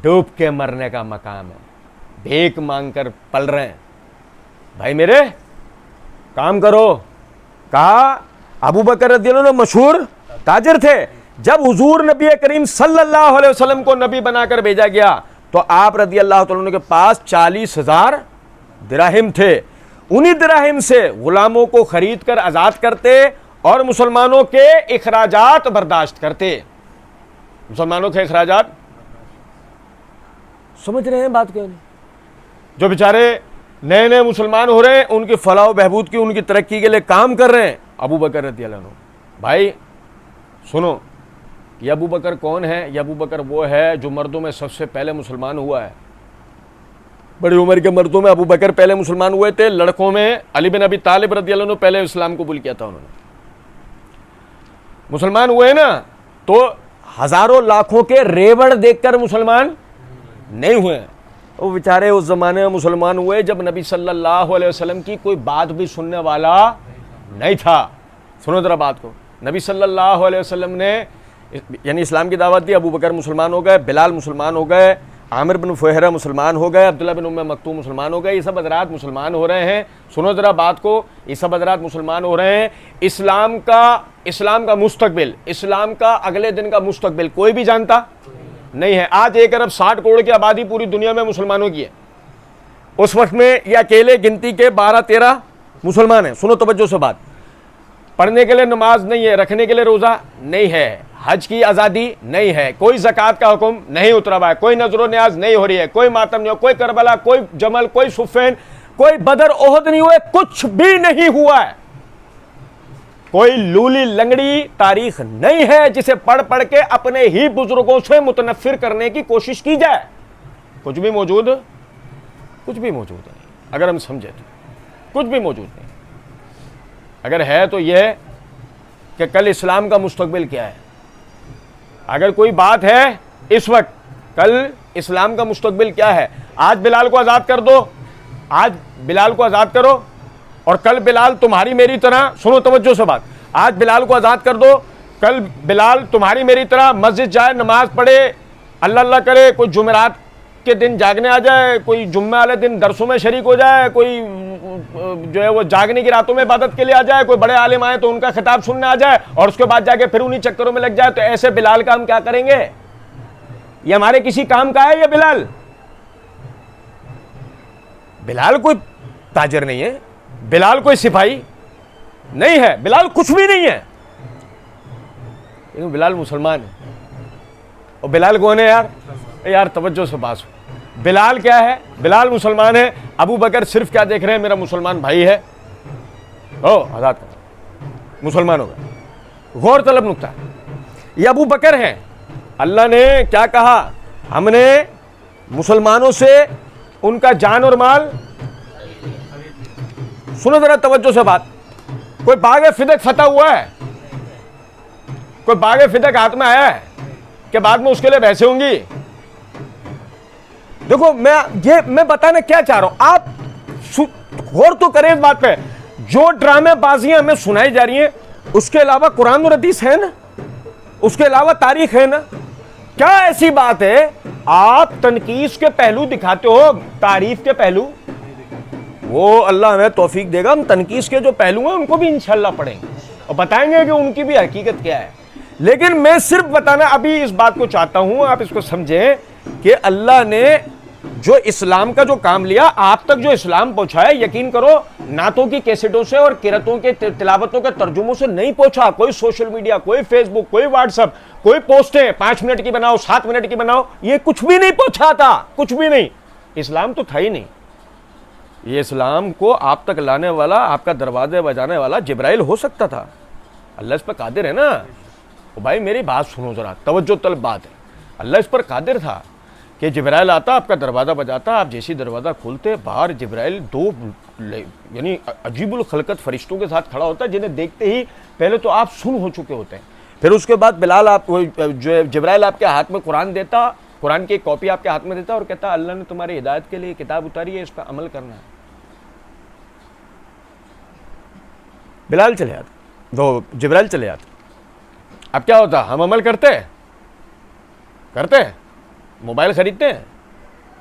ڈوب کے مرنے کا مقام ہے، بھیک مانگ کر پل رہے ہیں، بھائی میرے کام کرو۔ کہا ابو بکر رضی اللہ عنہ مشہور تاجر تھے۔ جب حضور نبی کریم صلی اللہ علیہ وسلم کو نبی بنا کر بھیجا گیا تو آپ رضی اللہ تعالیٰ عنہ کے پاس 40,000 دراہم تھے، انہی دراہم سے غلاموں کو خرید کر آزاد کرتے اور مسلمانوں کے اخراجات برداشت کرتے۔ مسلمانوں کے اخراجات سمجھ رہے ہیں بات کیوں نہیں؟ جو بیچارے نئے نئے مسلمان ہو رہے ہیں، ان کی فلاح و بہبود کی، ان کی ترقی کے لیے کام کر رہے ہیں، ابو بکر رضی اللہ عنہ۔ بھائی سنو، یہ ابو بکر کون ہے؟ یہ ابو بکر وہ ہے جو مردوں میں سب سے پہلے مسلمان ہوا ہے۔ بڑی عمر کے مردوں میں ابو بکر پہلے مسلمان ہوئے تھے، لڑکوں میں علی بن ابی طالب رضی اللہ عنہ پہلے اسلام قبول کیا تھا، انہوں نے مسلمان ہوئے نا، تو ہزاروں لاکھوں کے ریوڑ دیکھ کر مسلمان نہیں ہوئے، وہ بیچارے اس زمانے میں مسلمان ہوئے جب نبی صلی اللہ علیہ وسلم کی کوئی بات بھی سننے والا نہیں تھا۔ سنو ذرا بات کو، نبی صلی اللہ علیہ وسلم نے یعنی اسلام کی دعوت دی، ابو بکر مسلمان ہو گئے، بلال مسلمان ہو گئے، عامر بن فہرہ مسلمان ہو گئے، عبداللہ بن ام مکتوم مسلمان ہو گئے، یہ سب حضرات مسلمان ہو رہے ہیں۔ سنو ذرا بات کو، یہ سب حضرات مسلمان ہو رہے ہیں۔ اسلام کا مستقبل، اسلام کا اگلے دن کا مستقبل کوئی بھی جانتا نہیں ہے۔ آج 1 ارب 60 کروڑ کی آبادی پوری دنیا میں مسلمانوں کی ہے، اس وقت میں یہ اکیلے گنتی کے 12-13 مسلمان ہیں۔ سنو توجہ سے بات، پڑھنے کے لیے نماز نہیں ہے، رکھنے کے لیے روزہ نہیں ہے، حج کی آزادی نہیں ہے، کوئی زکوٰۃ کا حکم نہیں اترا ہوا ہے، کوئی نظر و نیاز نہیں ہو رہی ہے، کوئی ماتم نہیں ہو، کوئی کربلا، کوئی جمل، کوئی صفین، کوئی بدر احد نہیں ہوئے، کچھ بھی نہیں ہوا ہے۔ کوئی لولی لنگڑی تاریخ نہیں ہے جسے پڑھ پڑھ کے اپنے ہی بزرگوں سے متنفر کرنے کی کوشش کی جائے۔ کچھ بھی موجود نہیں، اگر ہم سمجھے تو کچھ بھی موجود نہیں۔ اگر ہے تو یہ کہ کل اسلام کا مستقبل کیا ہے، اگر کوئی بات ہے اس وقت، کل اسلام کا مستقبل کیا ہے۔ آج بلال کو آزاد کر دو، آج بلال کو آزاد کرو، اور کل بلال تمہاری میری طرح، سنو توجہ سے بات، آج بلال کو آزاد کر دو، کل بلال تمہاری میری طرح مسجد جائے، نماز پڑھے، اللہ اللہ کرے، کوئی جمعرات کے دن جاگنے آ جائے، کوئی جمعہ والے دن درسوں میں شریک ہو جائے، کوئی جو ہے وہ جاگنے کی راتوں میں عبادت کے لیے آ جائے، کوئی بڑے عالم آئے تو ان کا خطاب سننے آ جائے، اور اس کے بعد جا کے پھر انہی چکروں میں لگ جائے، تو ایسے بلال کا ہم کیا کریں گے؟ یہ ہمارے کسی کام کا ہے یہ بلال؟ بلال کوئی تاجر نہیں ہے، بلال کوئی سپاہی نہیں ہے، بلال کچھ بھی نہیں ہے، لیکن بلال مسلمان ہے۔ اور بلال کون ہے یار توجہ سے بات، بلال کیا ہے؟ بلال مسلمان ہے۔ ابو بکر صرف کیا دیکھ رہے ہیں؟ میرا مسلمان بھائی ہے، آزاد کر، مسلمان ہو گئے۔ غور طلب نکتہ، یہ ابو بکر ہیں۔ اللہ نے کیا کہا؟ ہم نے مسلمانوں سے ان کا جان اور مال، سنو ذرا توجہ سے بات، کوئی باغ فدق فتح ہوا ہے؟ کوئی باغ فدق ہاتھ میں آیا ہے کہ بعد میں اس کے لیے بحثیں ہوں گی؟ دیکھو میں بتانا کیا چاہ رہا ہوں، آپ غور تو کریں اس بات پہ، جو ڈرامے بازیاں ہمیں سنائی جا رہی ہیں اس کے علاوہ قرآن اور حدیث ہے نا، اس کے علاوہ تاریخ ہے نا۔ کیا ایسی بات ہے آپ تنقیص کے پہلو دکھاتے ہو، تعریف کے پہلو؟ وہ اللہ ہمیں توفیق دے گا، ہم تنقیص کے جو پہلو ہیں ان کو بھی انشاءاللہ پڑھیں گے اور بتائیں گے کہ ان کی بھی حقیقت کیا ہے۔ لیکن میں صرف بتانا ابھی اس بات کو چاہتا ہوں، آپ اس کو سمجھیں کہ اللہ نے جو اسلام کا جو کام لیا, آپ تک جو اسلام پہنچایا, یقین کرو نعتوں کی کیسٹوں سے اور قراتوں کے تلاوتوں کے ترجموں سے نہیں پہنچا. کوئی سوشل میڈیا, کوئی فیس بک, کوئی واٹس ایپ, کوئی پوسٹیں 5 منٹ کی بناؤ, 7 منٹ کی بناؤ, یہ کچھ بھی نہیں پہنچا تھا, کچھ بھی نہیں. اسلام تو تھا ہی نہیں. یہ اسلام کو آپ تک لانے والا, آپ کا دروازے بجانے والا جبرائیل ہو سکتا تھا. اللہ اس پر قادر ہے نا. بھائی میری بات سنو ذرا, توجہ طلب بات ہے. اللہ اس پر قادر تھا کہ جبرائیل آتا, آپ کا دروازہ بجاتا, آپ جیسی دروازہ کھولتے, باہر جبرائیل 2 یعنی عجیب الخلقت فرشتوں کے ساتھ کھڑا ہوتا ہے, جنہیں دیکھتے ہی پہلے تو آپ سن ہو چکے ہوتے ہیں. پھر اس کے بعد بلال, آپ جبرائیل آپ کے ہاتھ میں قرآن دیتا, قرآن کی ایک کاپی آپ کے ہاتھ میں دیتا اور کہتا اللہ نے تمہاری ہدایت کے لیے کتاب اتاری ہے, اس پر عمل کرنا ہے. بلال چلے آتے, وہ جبرائیل چلے آتے. اب کیا ہوتا, ہم عمل کرتے موبائل خریدتے ہیں,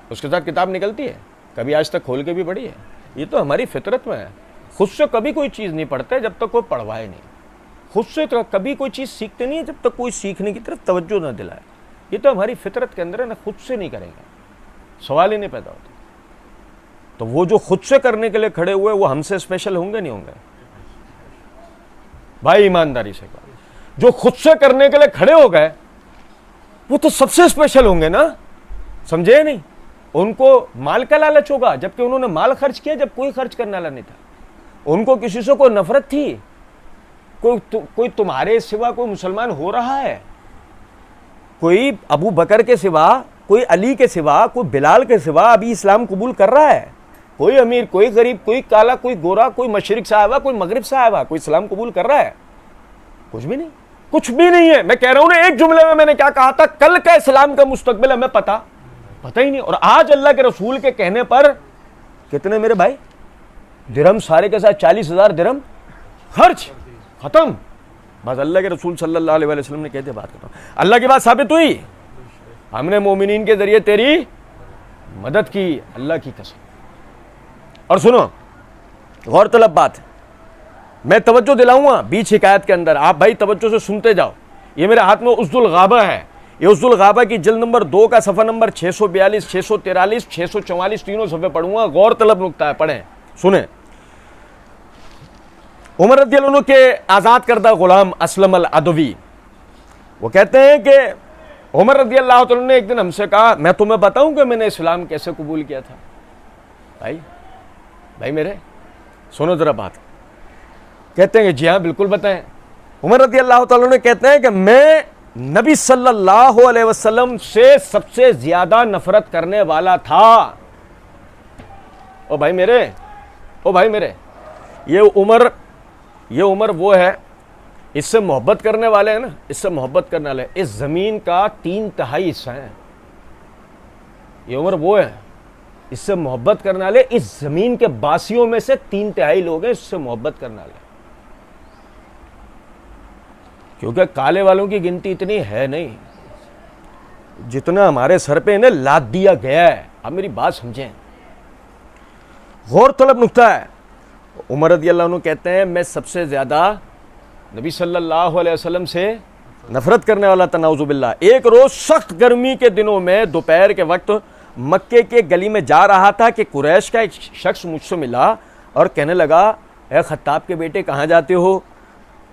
اس کے ساتھ کتاب نکلتی ہے, کبھی آج تک کھول کے بھی پڑھی ہے. یہ تو ہماری فطرت میں ہے. خود سے کبھی کوئی چیز نہیں پڑھتے جب تک کوئی پڑھوائے نہیں. خود سے تو کبھی کوئی چیز سیکھتے نہیں ہے جب تک کوئی سیکھنے کی طرف توجہ نہ دلائے. یہ تو ہماری فطرت کے اندر ہے نا, خود سے نہیں کریں گے, سوال ہی نہیں پیدا ہوتا. تو وہ جو خود سے کرنے کے لیے کھڑے ہوئے وہ ہم سے اسپیشل ہوں گے نہیں ہوں گے؟ بھائی ایمانداری سے کہا, جو خود سے کرنے کے لیے کھڑے ہو گئے وہ تو سب سے اسپیشل ہوں گے نا. سمجھے نہیں؟ ان کو مال کا لالچ ہوگا, جبکہ انہوں نے مال خرچ کیا جب کوئی خرچ کرنے والا نہیں تھا. ان کو کسی سے کوئی نفرت تھی, کوئی تمہارے سوا کوئی مسلمان ہو رہا ہے, کوئی ابو بکر کے سوا, کوئی علی کے سوا, کوئی بلال کے سوا ابھی اسلام قبول کر رہا ہے؟ کوئی امیر, کوئی غریب, کوئی کالا, کوئی گورا, کوئی مشرق سے آیا ہوا, کوئی مغرب سے آیا ہوا, کوئی اسلام قبول کر رہا ہے؟ کچھ بھی نہیں, کچھ بھی نہیں ہے. میں کہہ رہا ہوں نا, ایک جملے میں نے کیا کہا تھا, کل کا اسلام کا مستقبل ہمیں پتہ ہی نہیں. اور آج اللہ کے رسول کے کہنے پر کتنے میرے بھائی درہم, سارے کے ساتھ 40,000 درہم خرچ, ختم. بس اللہ کے رسول صلی اللہ علیہ وسلم نے کہتے بات کرتا ہوں, اللہ کی بات ثابت ہوئی, ہم نے مومنین کے ذریعے تیری مدد کی, اللہ کی قسم. اور سنو, غور طلب بات, میں توجہ دلاؤں گا بیچ حکایت کے اندر, آپ بھائی توجہ سے سنتے جاؤ. یہ میرے ہاتھ میں اسد الغابہ ہے, یہ اسد الغابہ کی جلد نمبر 2 کا صفحہ نمبر 642, 643, 644 تینوں صفحے پڑھوں گا. غور طلب نکتہ ہے, پڑھیں سنیں. عمر رضی اللہ عنہ کے آزاد کردہ غلام اسلم العدوی, وہ کہتے ہیں کہ عمر رضی اللہ عنہ نے ایک دن ہم سے کہا, میں تمہیں بتاؤں کہ میں نے اسلام کیسے قبول کیا تھا. بھائی میرے سنو ذرا بات. کہتے ہیں کہ جی ہاں بالکل بتائیں. عمر رضی اللہ تعالیٰ نے کہتے ہیں کہ میں نبی صلی اللہ علیہ وسلم سے سب سے زیادہ نفرت کرنے والا تھا. او بھائی میرے, یہ عمر وہ ہے, اس سے محبت کرنے والے ہیں نا, اس سے محبت کرنے والے اس زمین کا 3/4 حصہ ہیں. یہ عمر وہ ہے, اس سے محبت کرنے والے اس زمین کے باسیوں میں سے 3/4 لوگ ہیں اس سے محبت کرنے والے. کیونکہ کالے والوں کی گنتی اتنی ہے نہیں جتنا ہمارے سر پہ انہیں لاد دیا گیا ہے. آپ میری بات سمجھیں, غور طلب نکتہ ہے. عمر رضی اللہ عنہ کہتے ہیں میں سب سے زیادہ نبی صلی اللہ علیہ وسلم سے نفرت کرنے والا تھا, نعوذ باللہ. ایک روز سخت گرمی کے دنوں میں دوپہر کے وقت مکے کے گلی میں جا رہا تھا کہ قریش کا ایک شخص مجھ سے ملا اور کہنے لگا, اے خطاب کے بیٹے کہاں جاتے ہو؟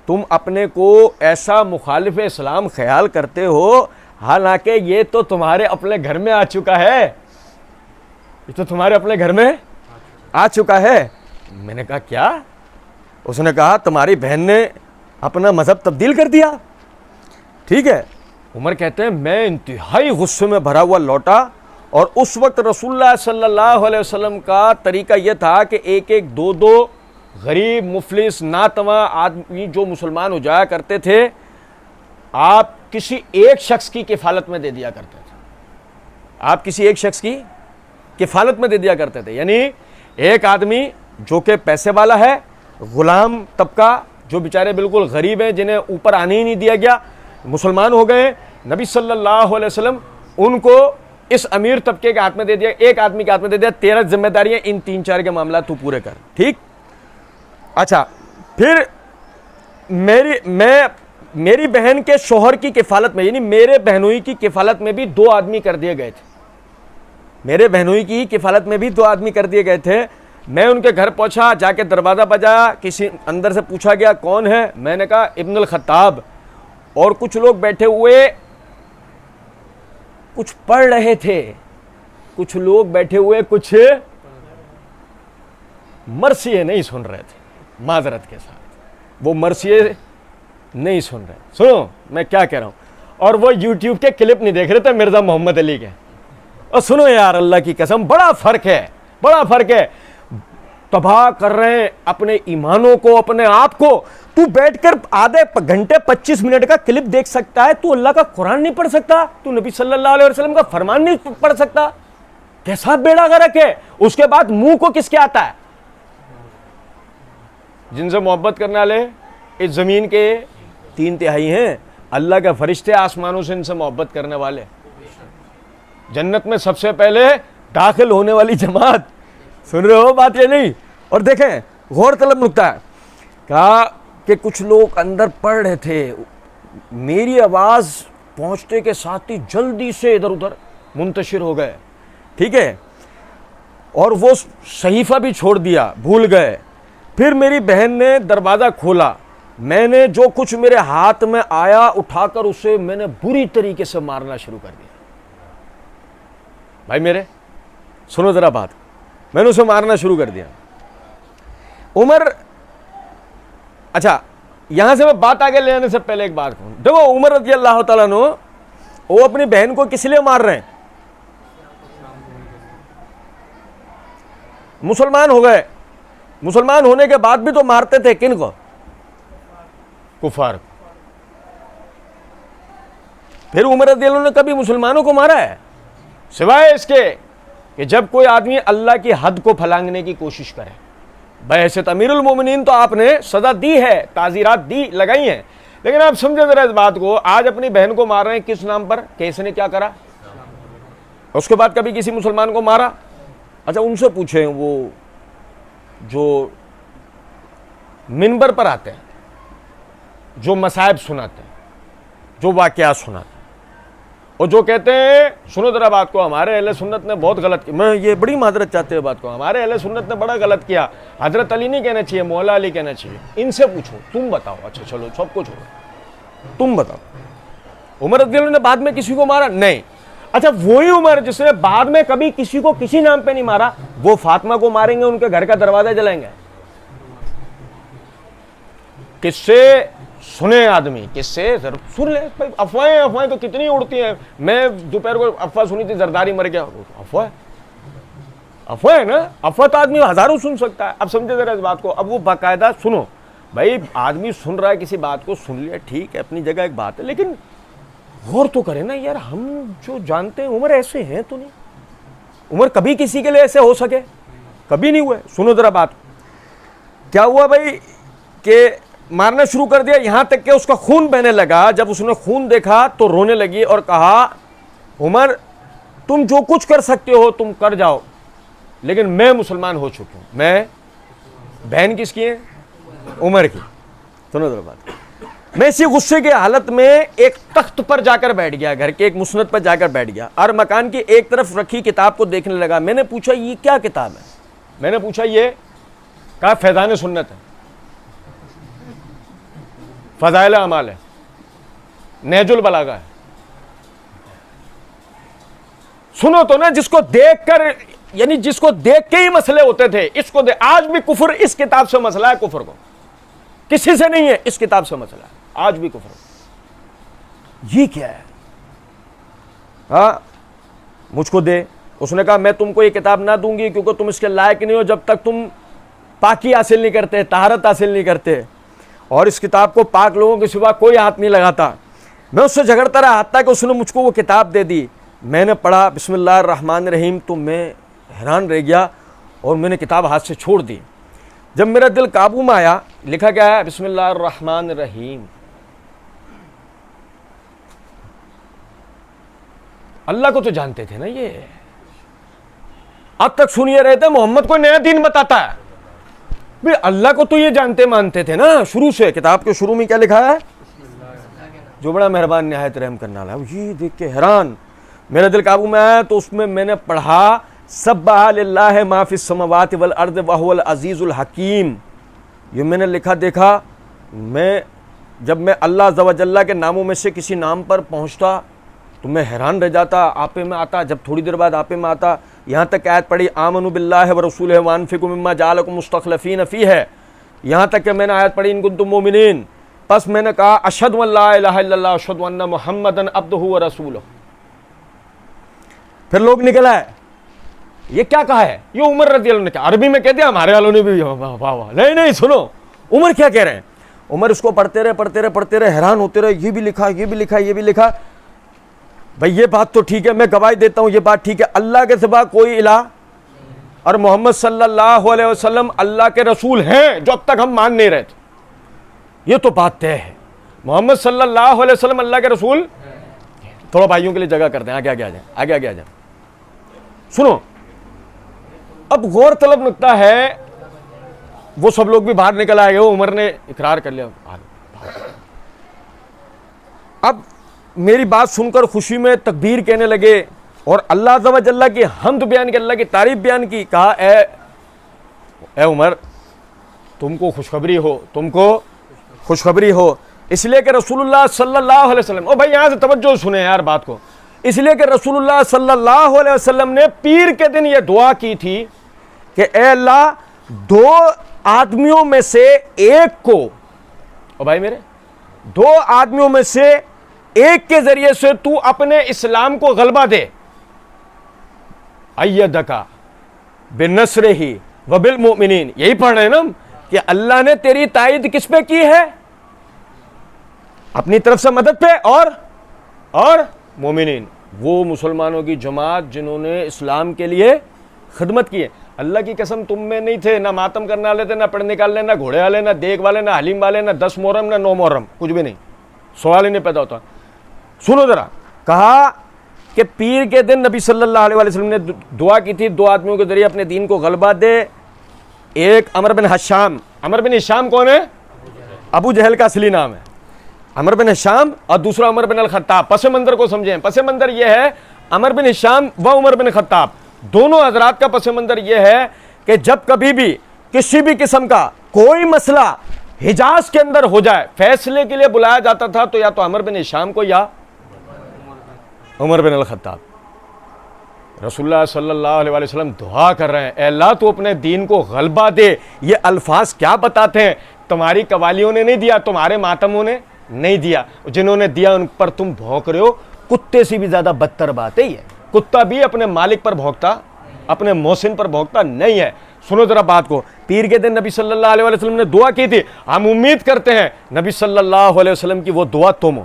تم اپنے کو ایسا مخالف اسلام خیال کرتے ہو, حالانکہ یہ تو تمہارے اپنے گھر میں آ چکا ہے, یہ تو تمہارے اپنے گھر میں آ چکا ہے. میں نے کہا کیا؟ اس نے کہا تمہاری بہن نے اپنا مذہب تبدیل کر دیا. ٹھیک ہے. عمر کہتے ہیں میں انتہائی غصے میں بھرا ہوا لوٹا, اور اس وقت رسول اللہ صلی اللہ علیہ وسلم کا طریقہ یہ تھا کہ ایک ایک دو غریب مفلس ناتواں آدمی جو مسلمان ہو جایا کرتے تھے, آپ کسی ایک شخص کی کفالت میں دے دیا کرتے تھے. آپ کسی ایک شخص کی کفالت میں دے دیا کرتے تھے. یعنی ایک آدمی جو کہ پیسے والا ہے, غلام طبقہ جو بیچارے بالکل غریب ہیں, جنہیں اوپر آنے ہی نہیں دیا گیا, مسلمان ہو گئے, نبی صلی اللہ علیہ وسلم ان کو اس امیر طبقے کے ہاتھ میں دے دیا, ایک آدمی کے ہاتھ میں دے دیا, 13 ذمہ داریاں, ان 3-4 کے معاملات تو پورے کر. ٹھیک. اچھا, پھر میری بہن کے شوہر کی کفالت میں, یعنی میرے بہنوئی کی کفالت میں بھی 2 آدمی کر دیے گئے تھے. میرے بہنوئی کی کفالت میں بھی 2 آدمی کر دیے گئے تھے. میں ان کے گھر پہنچا, جا کے دروازہ بجایا, کسی اندر سے پوچھا گیا کون ہے, میں نے کہا ابن الخطاب, اور کچھ لوگ بیٹھے ہوئے کچھ پڑھ رہے تھے, کچھ لوگ بیٹھے ہوئے کچھ مرثیے نہیں سن رہے تھے. معذرت کے ساتھ وہ مرثیے نہیں سن رہے. سنو میں کیا کہہ رہا ہوں, اور وہ یوٹیوب کے کلپ نہیں دیکھ رہے تھے مرزا محمد علی کے. اور سنو یار, اللہ کی قسم بڑا فرق ہے, بڑا فرق ہے. تباہ کر رہے ہیں اپنے ایمانوں کو, اپنے آپ کو. تو بیٹھ کر آدھے گھنٹے 25 منٹ کا کلپ دیکھ سکتا ہے, تو اللہ کا قرآن نہیں پڑھ سکتا, تو نبی صلی اللہ علیہ وسلم کا فرمان نہیں پڑھ سکتا. کیسا بیڑا غرق ہے. اس کے بعد منہ کو کس کے آتا ہے؟ جن سے محبت کرنے والے اس زمین کے 3/3 ہیں. اللہ کے فرشتے آسمانوں سے ان سے محبت کرنے والے. جنت میں سب سے پہلے داخل ہونے والی جماعت. سن رہے ہو بات یہ نہیں؟ اور دیکھیں غور طلب نکتہ ہے, کہا کہ کچھ لوگ اندر پڑھ رہے تھے, میری آواز پہنچتے کے ساتھ ہی جلدی سے ادھر ادھر منتشر ہو گئے. ٹھیک ہے, اور وہ صحیفہ بھی چھوڑ دیا, بھول گئے. پھر میری بہن نے دروازہ کھولا, میں نے جو کچھ میرے ہاتھ میں آیا اٹھا کر اسے میں نے بری طریقے سے مارنا شروع کر دیا. بھائی میرے سنو ذرا بات, میں نے اسے مارنا شروع کر دیا. عمر, اچھا یہاں سے میں بات آگے لے جانے سے پہلے ایک بات کہوں. دیکھو عمر رضی اللہ تعالیٰ عنہ وہ اپنی بہن کو کس لیے مار رہے ہیں؟ مسلمان ہو گئے, مسلمان ہونے کے بعد بھی تو مارتے تھے. کن کو؟ کفار. پھر عمر رضی اللہ عنہ نے کبھی مسلمانوں کو مارا ہے سوائے اس کے کہ جب کوئی آدمی اللہ کی حد کو پھلانگنے کی کوشش کرے؟ بحیثیت امیر المومنین تو آپ نے سزا دی ہے, تعزیرات دی, لگائی ہیں, لیکن آپ سمجھے ذرا اس بات کو. آج اپنی بہن کو مار رہے ہیں کس نام پر کہ اس نے کیا کرا؟ اس کے بعد کبھی کسی مسلمان کو مارا؟ اچھا ان سے پوچھیں وہ جو منبر پر آتے ہیں, جو مصائب سناتے ہیں, جو واقعات سناتے ہیں, اور جو کہتے ہیں سنو ذرا بات کو, ہمارے اہل سنت نے بہت غلط کیا. میں یہ بڑی معذرت چاہتے ہیں بات کو, ہمارے اہل سنت نے بڑا غلط کیا, حضرت علی نہیں کہنا چاہیے, مولا علی کہنا چاہیے. ان سے پوچھو, تم بتاؤ. اچھا چلو سب کو چھوڑو, تم بتاؤ. عمر رضی اللہ عنہ نے بعد میں کسی کو مارا؟ نہیں. اچھا وہی عمر جس نے بعد میں کبھی کسی کو کسی نام پہ نہیں مارا, وہ فاطمہ کو ماریں گے, ان کے گھر کا دروازہ جلائیں گے. کس سے سنے آدمی, کس سے سن لے. افواہیں تو کتنی اڑتی ہیں. میں دوپہر کو افواہ سنی تھی زرداری مر گیا. افواہ ہے نا, افواہ تو آدمی ہزاروں سن سکتا ہے. اب سمجھے ذرا اس بات کو. اب وہ باقاعدہ سنو بھائی, آدمی سن رہا ہے کسی بات کو, سن لیا ٹھیک ہے, اپنی جگہ ایک بات ہے, لیکن غور تو کریں نا یار. ہم جو جانتے ہیں عمر ایسے ہیں تو نہیں. عمر کبھی کسی کے لیے ایسے ہو سکے؟ کبھی نہیں ہوئے. سنو ذرا بات, کیا ہوا بھائی کہ مارنا شروع کر دیا, یہاں تک کہ اس کا خون بہنے لگا. جب اس نے خون دیکھا تو رونے لگی اور کہا عمر تم جو کچھ کر سکتے ہو تم کر جاؤ, لیکن میں مسلمان ہو چکی ہوں. میں بہن کس کی ہے؟ عمر کی. سنو ذرا بات, میں اسی غصے کے حالت میں ایک تخت پر جا کر بیٹھ گیا, گھر کے ایک مسند پر جا کر بیٹھ گیا, اور مکان کی ایک طرف رکھی کتاب کو دیکھنے لگا. میں نے پوچھا یہ کیا کتاب ہے؟ میں نے پوچھا یہ, کہا فیضان سنت ہے, فضائل اعمال ہے, نہج البلاغہ ہے. سنو تو نا, جس کو دیکھ کر, یعنی جس کو دیکھ کے ہی مسئلے ہوتے تھے, اس کو آج بھی کفر اس کتاب سے مسئلہ ہے. کفر کو کسی سے نہیں ہے, اس کتاب سے مسئلہ ہے آج بھی کفر. یہ کیا ہے؟ ہاں مجھ کو دے. اس نے کہا میں تم کو یہ کتاب نہ دوں گی کیونکہ تم اس کے لائق نہیں ہو جب تک تم پاکی حاصل نہیں کرتے, طہارت حاصل نہیں کرتے, اور اس کتاب کو پاک لوگوں کے سوا کوئی ہاتھ نہیں لگاتا. میں اس سے جھگڑتا رہا حتیٰ کہ اس نے مجھ کو وہ کتاب دے دی. میں نے پڑھا بسم اللہ الرحمن الرحیم, تو میں حیران رہ گیا اور میں نے کتاب ہاتھ سے چھوڑ دی. جب میرا دل قابو میں آیا, لکھا کیا ہے؟ بسم اللہ الرحمن الرحیم. اللہ کو تو جانتے تھے نا یہ, اب تک سنیے رہے تھے محمد کوئی نیا دین بتاتا ہے. بھئی اللہ کو تو یہ جانتے مانتے تھے نا شروع سے. کتاب کے شروع میں کیا لکھا ہے؟ جو بڑا مہربان نہایت رحم کرنے والا ہے. یہ دیکھ کے حیران, میرا دل قابو میں آیا تو اس میں نے پڑھا سبح للہ ما فی السماوات والارض وہو العزیز الحکیم. یہ میں نے لکھا دیکھا، جب میں اللہ عز و جل کے ناموں میں سے کسی نام پر پہنچتا تو میں حیران رہ جاتا. آپے میں آتا، جب تھوڑی دیر بعد آپے میں آتا، یہاں تک آیت پڑھی آمنوا باللہ ورسولہ وانفقوا مما جعلکم مستخلفین فیہ، یہاں تک کہ میں نے آیت پڑھی ان کنتم مومنین. پس میں نے کہا اشہد ان لا الہ الا اللہ اشہد ان محمدا عبدہ ورسولہ. پھر لوگ نکل آئے، یہ کیا کہا ہے؟ یہ عمر رضی اللہ عنہ نے کہا. عربی میں کہہ دیا، ہمارے والوں نے بھی واہ واہ. نہیں سنو عمر کیا کہہ رہے ہیں. عمر اس کو پڑھتے رہے حیران ہوتے رہے. یہ بھی لکھا، یہ بھی لکھا، یہ بھی لکھا. بھئی یہ بات تو ٹھیک ہے، میں گواہی دیتا ہوں یہ بات ٹھیک ہے، اللہ کے سوا کوئی الہ اور محمد صلی اللہ علیہ وسلم اللہ کے رسول ہیں جو اب تک ہم مان نہیں رہے تھے. یہ تو بات طے ہے، محمد صلی اللہ علیہ وسلم اللہ کے رسول. تھوڑا بھائیوں کے لیے جگہ کرتے ہیں، آگے آ جائیں. سنو اب غور طلب نکتہ ہے، وہ سب لوگ بھی باہر نکل آئے، عمر نے اقرار کر لیا. اب میری بات سن کر خوشی میں تکبیر کہنے لگے اور اللہ عز و جل کی حمد بیان کی، اللہ کی تعریف بیان کی. کہا اے عمر تم کو خوشخبری ہو، اس لیے کہ رسول اللہ صلی اللہ علیہ وسلم، او بھائی یہاں سے توجہ سنیں یار بات کو، اس لیے کہ رسول اللہ صلی اللہ علیہ وسلم نے پیر کے دن یہ دعا کی تھی کہ اے اللہ دو آدمیوں میں سے ایک کو، او بھائی میرے، دو آدمیوں میں سے ایک کے ذریعے سے تو اپنے اسلام کو غلبہ دے. ایدکا بنصرہ وبالمؤمنین، یہی پڑھ رہے ہیں نا کہ اللہ نے تیری تائید کس پہ کی ہے؟ اپنی طرف سے مدد پہ اور مومنین، وہ مسلمانوں کی جماعت جنہوں نے اسلام کے لیے خدمت کی ہے. اللہ کی قسم تم میں نہیں تھے، نہ ماتم کرنے والے تھے، نہ پڑھ نکالنے، نہ گھوڑے والے، نہ دیگ والے، نہ حلیم والے، نہ 10 محرم، نہ 9 محرم، کچھ بھی نہیں. سوال ہی نہیں پیدا ہوتا. سنو ذرا، کہا کہ پیر کے دن نبی صلی اللہ علیہ وسلم نے دعا کی تھی دو آدمیوں کے ذریعے اپنے دین کو غلبہ دے. ایک عمر بن ہشام کون ہے؟ ابو جہل کا اصلی نام ہے عمر بن ہشام، اور دوسرا عمر بن الخطاب. پس منظر کو سمجھیں، پس منظر یہ ہے عمر بن ہشام و عمر بن خطاب، دونوں حضرات کا پس منظر یہ ہے کہ جب کبھی بھی کسی بھی قسم کا کوئی مسئلہ حجاز کے اندر ہو جائے، فیصلے کے لیے بلایا جاتا تھا تو یا تو عمر بن ہشام کو یا عمر بن الخطاب. رسول اللہ صلی اللہ علیہ وسلم دعا کر رہے ہیں اے اللہ تو اپنے دین کو غلبہ دے. یہ الفاظ کیا بتاتے ہیں؟ تمہاری قوالیوں نے نہیں دیا، تمہارے ماتموں نے نہیں دیا، جنہوں نے دیا ان پر تم بھونک رہے ہو. کتے سے بھی زیادہ بدتر بات ہے یہ. کتا بھی اپنے مالک پر بھونکتا، اپنے محسن پر بھونکتا نہیں ہے. سنو ذرا بات کو. پیر کے دن نبی صلی اللہ علیہ وسلم نے دعا کی تھی. ہم امید کرتے ہیں نبی صلی اللہ علیہ وسلم کی وہ دعا تم ہو،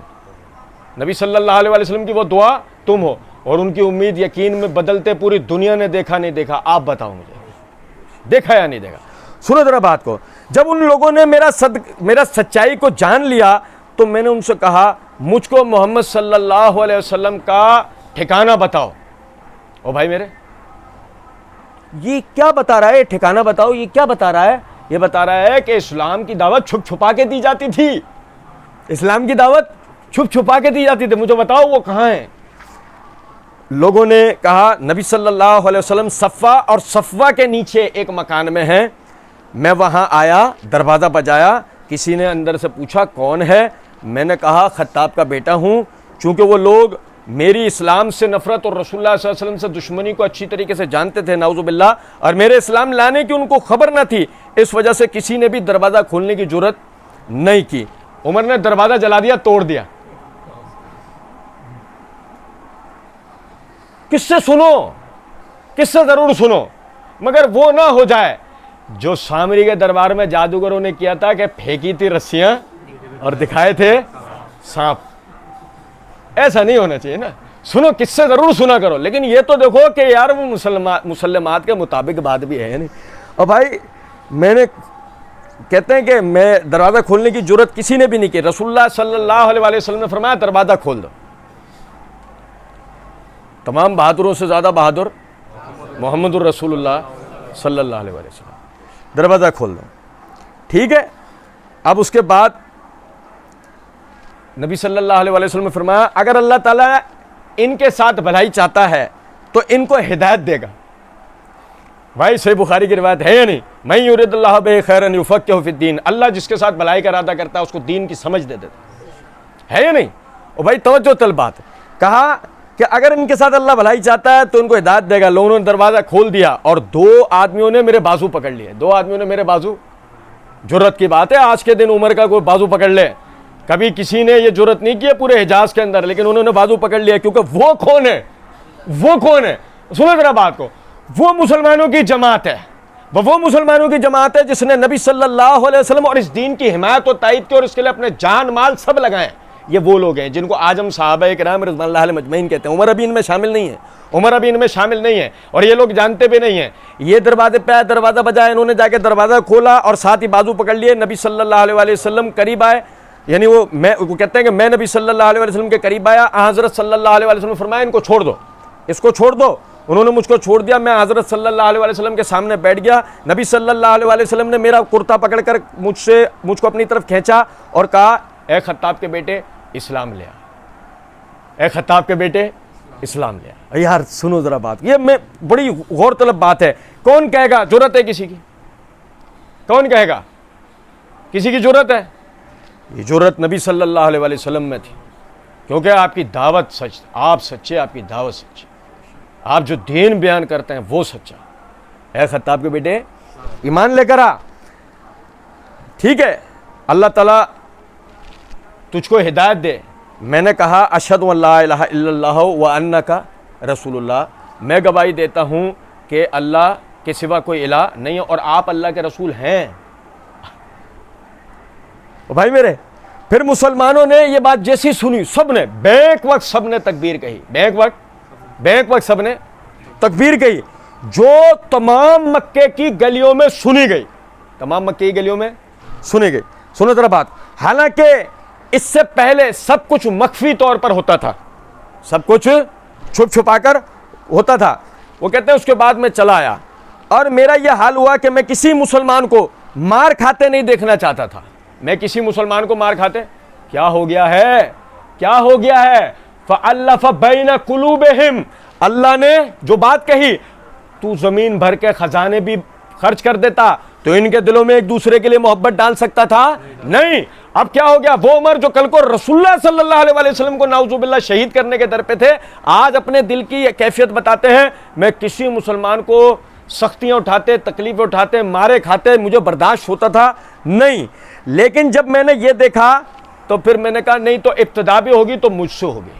نبی صلی اللہ علیہ وسلم کی وہ دعا تم ہو. اور ان کی امید یقین میں بدلتے پوری دنیا نے دیکھا نہیں دیکھا؟ آپ بتاؤ مجھے، دیکھا یا نہیں دیکھا؟ سنو ذرا بات کو. جب ان لوگوں نے میرا سچائی کو جان لیا تو میں نے ان سے کہا مجھ کو محمد صلی اللہ علیہ وسلم کا ٹھکانہ بتاؤ. او بھائی میرے، یہ کیا بتا رہا ہے؟ ٹھکانہ بتاؤ، یہ کیا بتا رہا ہے؟ یہ بتا رہا ہے کہ اسلام کی دعوت چھپ چھپا کے دی جاتی تھی. اسلام کی دعوت چھپ چھپا کے دی جاتی تھی. مجھے بتاؤ وہ کہاں ہیں؟ لوگوں نے کہا نبی صلی اللہ علیہ وسلم صفا اور صفا کے نیچے ایک مکان میں ہیں. میں وہاں آیا، دروازہ بجایا، کسی نے اندر سے پوچھا کون ہے؟ میں نے کہا خطاب کا بیٹا ہوں. چونکہ وہ لوگ میری اسلام سے نفرت اور رسول اللہ صلی اللہ علیہ وسلم سے دشمنی کو اچھی طریقے سے جانتے تھے نعوذ باللہ، اور میرے اسلام لانے کی ان کو خبر نہ تھی، اس وجہ سے کسی نے بھی دروازہ کھولنے کی جرت نہیں کی. عمر نے دروازہ جلا دیا، توڑ دیا. کس سے سنو، کس سے ضرور سنو، مگر وہ نہ ہو جائے جو سامری کے دربار میں جادوگروں نے کیا تھا کہ پھینکی تھی رسیاں اور دکھائے تھے سانپ. ایسا نہیں ہونا چاہیے نا. سنو، کس سے ضرور سنا کرو، لیکن یہ تو دیکھو کہ یار وہ مسلمات کے مطابق بات بھی ہے نہیں. اور بھائی میں نے کہتے ہیں کہ میں دروازہ کھولنے کی جرت کسی نے بھی نہیں کی. رسول اللہ صلی اللہ علیہ وسلم نے فرمایا دروازہ کھول دو. تمام بہادروں سے زیادہ بہادر محمد الرسول اللہ صلی اللہ علیہ وسلم. دروازہ کھول دو. ٹھیک ہے. اب اس کے بعد نبی صلی اللہ علیہ وسلم نے فرمایا اگر اللہ تعالیٰ ان کے ساتھ بھلائی چاہتا ہے تو ان کو ہدایت دے گا. بھائی صحیح بخاری کی روایت ہے یا نہیں؟ من یرید اللہ بہ خیرا یفقہہ فی الدین. اللہ جس کے ساتھ بھلائی کا ارادہ کرتا ہے اس کو دین کی سمجھ دے دیتا ہے یا نہیں؟ اور بھائی توجہ طلب بات. کہا کہ اگر ان کے ساتھ اللہ بھلائی چاہتا ہے تو ان کو ہدایت دے گا. لوگوں نے دروازہ کھول دیا اور 2 آدمیوں نے میرے بازو پکڑ لیے. 2 آدمیوں نے میرے بازو. جرت کی بات ہے آج کے دن عمر کا کوئی بازو پکڑ لے. کبھی کسی نے یہ جرت نہیں کی پورے حجاز کے اندر, لیکن انہوں نے بازو پکڑ لیا. کیونکہ وہ کون ہے؟ وہ کون ہے؟ سنو ذرا بات کو. وہ مسلمانوں کی جماعت ہے. وہ مسلمانوں کی جماعت ہے جس نے نبی صلی اللہ علیہ وسلم اور اس دین کی حمایت اور تائید کی اور اس کے لیے اپنے جان مال سب لگائے. یہ وہ لوگ ہیں جن کو آج ہم صحابہ کرام رضوان اللہ علیہم اجمعین کہتے ہیں. عمر ابھی ان میں شامل نہیں ہے. عمر ابھی ان میں شامل نہیں ہے اور یہ لوگ جانتے بھی نہیں ہیں. یہ دروازے پہ آئے, دروازہ بجایا, انہوں نے جا کے دروازہ کھولا اور ساتھ ہی بازو پکڑ لیے. نبی صلی اللہ علیہ وسلم قریب آئے, یعنی وہ کہتے ہیں کہ میں نبی صلی اللہ علیہ وسلم کے قریب آیا. حضرت صلی اللہ علیہ وسلم نے فرمایا ان کو چھوڑ دو, اس کو چھوڑ دو. انہوں نے مجھ کو چھوڑ دیا. میں حضرت صلی اللہ علیہ وسلم کے سامنے بیٹھ گیا. نبی صلی اللہ علیہ وسلم نے میرا کرتا پکڑ کر مجھ کو اپنی طرف کھینچا اور کہا اے خطاب کے بیٹے اسلام لے آ, اے خطاب کے بیٹے اسلام لے آ. یار سنو ذرا بات, یہ میں بڑی غور طلب بات ہے. کون کہے گا جرت ہے کسی کی؟ کون کہے گا کسی کی جرت ہے؟ یہ جرت نبی صلی اللہ علیہ وسلم میں تھی, کیونکہ آپ کی دعوت سچ, آپ سچے, آپ کی دعوت سچی, آپ جو دین بیان کرتے ہیں وہ سچا. اے خطاب کے بیٹے ایمان لے کر آ. ٹھیک ہے, اللہ تعالیٰ تجھ کو ہدایت دے. میں نے کہا اشہد ان لا الہ الا اللہ وانک رسول اللہ. میں گواہی دیتا ہوں کہ اللہ کے سوا کوئی الہ نہیں ہے اور آپ اللہ کے رسول ہیں. بھائی میرے, پھر مسلمانوں نے یہ بات جیسی سنی, سب نے بیک وقت سب نے تکبیر کہی. بیک وقت سب نے تکبیر کہی, جو تمام مکے کی گلیوں میں سنی گئی. تمام مکے کی گلیوں میں سنی گئی. سنو ذرا بات. حالانکہ اس سے پہلے سب کچھ مخفی طور پر ہوتا تھا, سب کچھ چھپ چھپا کر ہوتا تھا. وہ کہتے ہیں اس کے بعد میں چلا آیا اور میرا یہ حال ہوا کہ میں کسی مسلمان کو مار کھاتے نہیں دیکھنا چاہتا تھا. میں کسی مسلمان کو مار کھاتے, کیا ہو گیا ہے, کیا ہو گیا ہے؟ فَأَلَّفَ بَيْنَ قُلُوبِهِمْ. اللہ نے جو بات کہی, تو زمین بھر کے خزانے بھی خرچ کر دیتا تو ان کے دلوں میں ایک دوسرے کے لیے محبت ڈال سکتا تھا نہیں. اب کیا ہو گیا؟ وہ عمر جو کل کو رسول اللہ صلی اللہ علیہ وسلم کو نعوذ باللہ شہید کرنے کے در پہ تھے, آج اپنے دل کی کیفیت بتاتے ہیں. میں کسی مسلمان کو سختیاں اٹھاتے, تکلیفیں اٹھاتے, مارے کھاتے مجھے برداشت ہوتا تھا نہیں. لیکن جب میں نے یہ دیکھا تو پھر میں نے کہا نہیں, تو ابتدا بھی ہوگی تو مجھ سے ہوگی.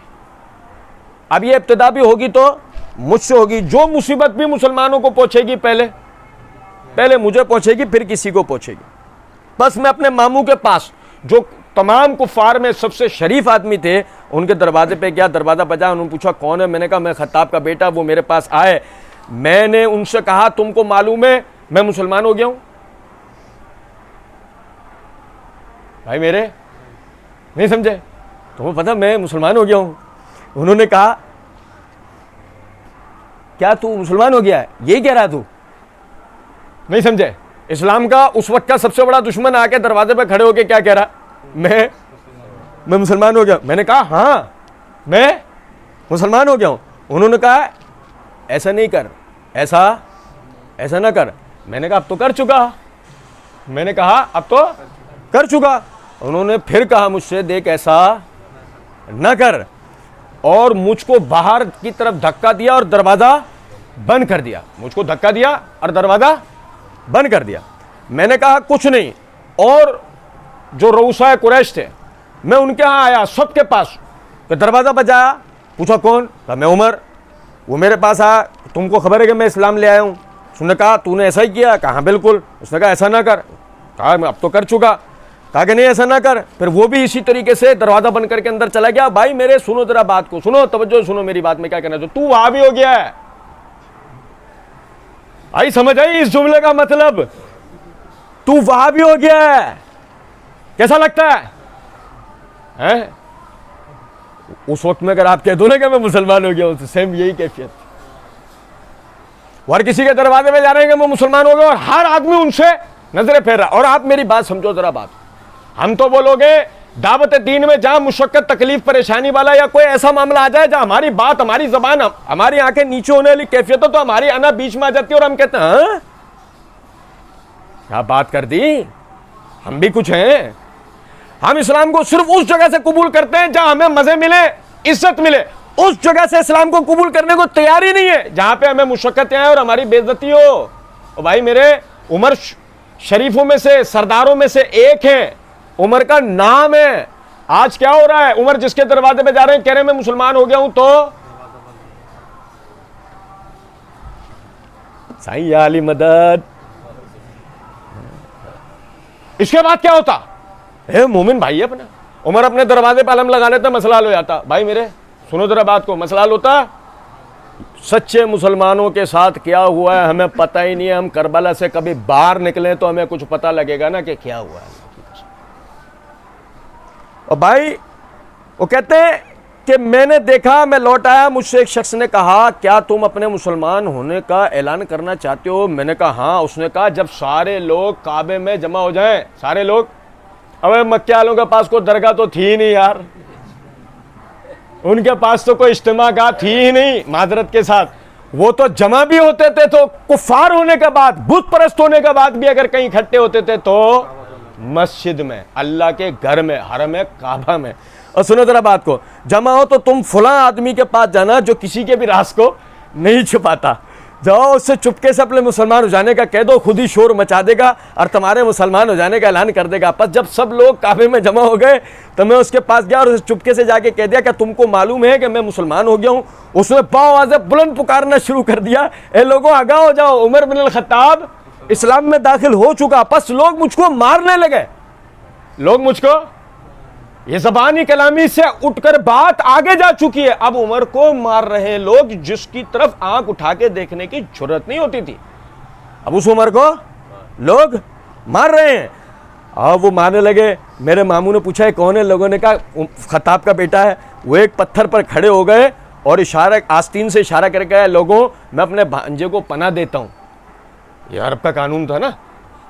اب یہ ابتدا بھی ہوگی تو مجھ سے ہوگی. جو مصیبت بھی مسلمانوں کو پہنچے گی پہلے مجھے پہنچے گی, پھر کسی کو پہنچے گی. بس میں اپنے ماموں کے پاس, جو تمام کفار میں سب سے شریف آدمی تھے, ان کے دروازے پہ گیا. دروازہ بجا, انہوں نے پوچھا کون ہے؟ میں نے کہا میں خطاب کا بیٹا. وہ میرے پاس آئے. میں نے ان سے کہا تم کو معلوم ہے میں مسلمان ہو گیا ہوں؟ بھائی میرے نہیں سمجھے؟ تمہیں پتہ میں مسلمان ہو گیا ہوں؟ انہوں نے کہا کیا تو مسلمان ہو گیا ہے؟ یہی کہہ رہا تو نہیں سمجھے؟ اسلام کا اس وقت کا سب سے بڑا دشمن آ کے دروازے پہ کھڑے ہو کے کیا کہہ رہا, میں مسلمان ہو گیا. میں نے کہا ہاں میں مسلمان ہو گیا ہوں. انہوں نے کہا ایسا نہیں کر, ایسا نہ کر. میں نے کہا اب تو کر چکا. میں نے کہا اب تو کر چکا. انہوں نے پھر کہا مجھ سے دیکھ ایسا نہ کر, اور مجھ کو باہر کی طرف دھکا دیا اور دروازہ بند کر دیا. مجھ کو دھکا دیا اور دروازہ بند کر دیا. میں نے کہا کچھ نہیں. اور جو رؤسائے قریش تھے, میں ان کے ہاں آیا سب کے پاس, کہ دروازہ بجایا, پوچھا کون؟ کہا میں عمر. وہ میرے پاس آیا, تم کو خبر ہے کہ میں اسلام لے آیا ہوں؟ اس نے کہا تو نے ایسا ہی کیا؟ کہا بالکل. اس نے کہا ایسا نہ کر. کہا میں اب تو کر چکا. کہا کہ نہیں ایسا نہ کر. پھر وہ بھی اسی طریقے سے دروازہ بند کر کے اندر چلا گیا. بھائی میرے سنو ذرا بات کو, سنو توجہ سنو میری بات میں کیا کہنا چاہتا ہوں. تو وہاں بھی ہو گیا ہے. آئی سمجھ آئی اس جملے کا مطلب؟ تو وہاں بھی ہو گیا ہے. کیسا لگتا ہے؟ اس وقت میں اگر آپ کہہ دو نا کہ میں مسلمان ہو گیا ہوں تو سیم یہی کیفیت. اور کسی کے دروازے میں جا رہے ہیں کہ میں مسلمان ہو گیا, اور ہر آدمی ان سے نظریں پھیر رہا. اور آپ میری بات سمجھو ذرا بات, ہم تو بولو گے دعوت دین میں جہاں مشقت تکلیف پریشانی والا یا کوئی ایسا معاملہ آ جائے جہاں ہماری بات ہماری زبان ہماری آنکھیں نیچے ہونے والی کیفیت ہو تو ہماری انا بیچ میں آ جاتی ہے اور ہم کہتے ہیں ہاں کیا بات کر دی، ہم بھی کچھ ہیں۔ ہم اسلام کو صرف اس جگہ سے قبول کرتے ہیں جہاں ہمیں مزے ملے، عزت ملے، اس جگہ سے اسلام کو قبول کرنے کو تیار ہی نہیں ہے جہاں پہ ہمیں مشقتیں آئیں اور ہماری بے عزتی ہو۔ اور بھائی میرے عمر شریفوں میں سے سرداروں میں سے ایک ہیں، عمر کا نام ہے۔ آج کیا ہو رہا ہے، عمر جس کے دروازے پہ جا رہے ہیں کہہ رہے ہیں میں مسلمان ہو گیا ہوں، تو سائیں یا علی مدد۔ اس کے بعد کیا ہوتا، اے مومن بھائی اپنا عمر اپنے دروازے پہ علم لگا لیتا، مسئلہ حل ہو جاتا۔ بھائی میرے سنو ذرا بات کو، مسئلہ حل ہوتا۔ سچے مسلمانوں کے ساتھ کیا ہوا ہے ہمیں پتہ ہی نہیں ہے، ہم کربلا سے کبھی باہر نکلیں تو ہمیں کچھ پتہ لگے گا نا کہ کیا ہوا ہے۔ اور بھائی وہ کہتے ہیں کہ میں نے دیکھا، میں لوٹ آیا، مجھ سے ایک شخص نے کہا کیا تم اپنے مسلمان ہونے کا اعلان کرنا چاہتے ہو؟ میں نے کہا ہاں۔ اس نے کہا جب سارے لوگ کعبے میں جمع ہو جائیں، سارے لوگ، اب مکے والوں کے پاس کوئی درگاہ تو تھی ہی نہیں یار، ان کے پاس تو کوئی اجتماع گاہ تھی ہی نہیں، معذرت کے ساتھ وہ تو جمع بھی ہوتے تھے تو کفار ہونے کے بعد، بت پرست ہونے کے بعد بھی اگر کہیں اکٹھے ہوتے تھے تو مسجد میں، اللہ کے گھر میں، حرم کعبہ میں۔ اور سنو ذرا بات کو، جمع ہو تو تم فلاں آدمی کے پاس جانا جو کسی کے بھی راز کو نہیں چھپاتا، جاؤ اس سے چپکے سے اپنے مسلمان ہو جانے کا کہہ دو، خود ہی شور مچا دے گا اور تمہارے مسلمان ہو جانے کا اعلان کر دے گا۔ پس جب سب لوگ کعبے میں جمع ہو گئے تو میں اس کے پاس گیا اور اسے چپکے سے جا کے کہہ دیا کہ تم کو معلوم ہے کہ میں مسلمان ہو گیا ہوں؟ اس نے آوازیں بلند پکارنا شروع کر دیا، اے لوگوں آگاہ ہو جاؤ، عمر بن الخطاب اسلام میں داخل ہو چکا۔ پس لوگ مجھ کو مارنے لگے، لوگ مجھ کو، یہ زبانی کلامی سے اٹھ کر بات آگے جا چکی ہے، اب عمر کو مار رہے ہیں لوگ جس کی طرف آنکھ اٹھا کے دیکھنے کی جرات نہیں ہوتی تھی، اب اس عمر کو لوگ مار رہے ہیں۔ اور وہ مارنے لگے۔ میرے ماموں نے پوچھا ہے کون ہے؟ لوگوں نے کہا خطاب کا بیٹا ہے۔ وہ ایک پتھر پر کھڑے ہو گئے اور اشارہ آستین سے اشارہ کر کے لوگوں میں اپنے بھانجے کو پناہ دیتا ہوں۔ یہ عرب کا قانون تھا نا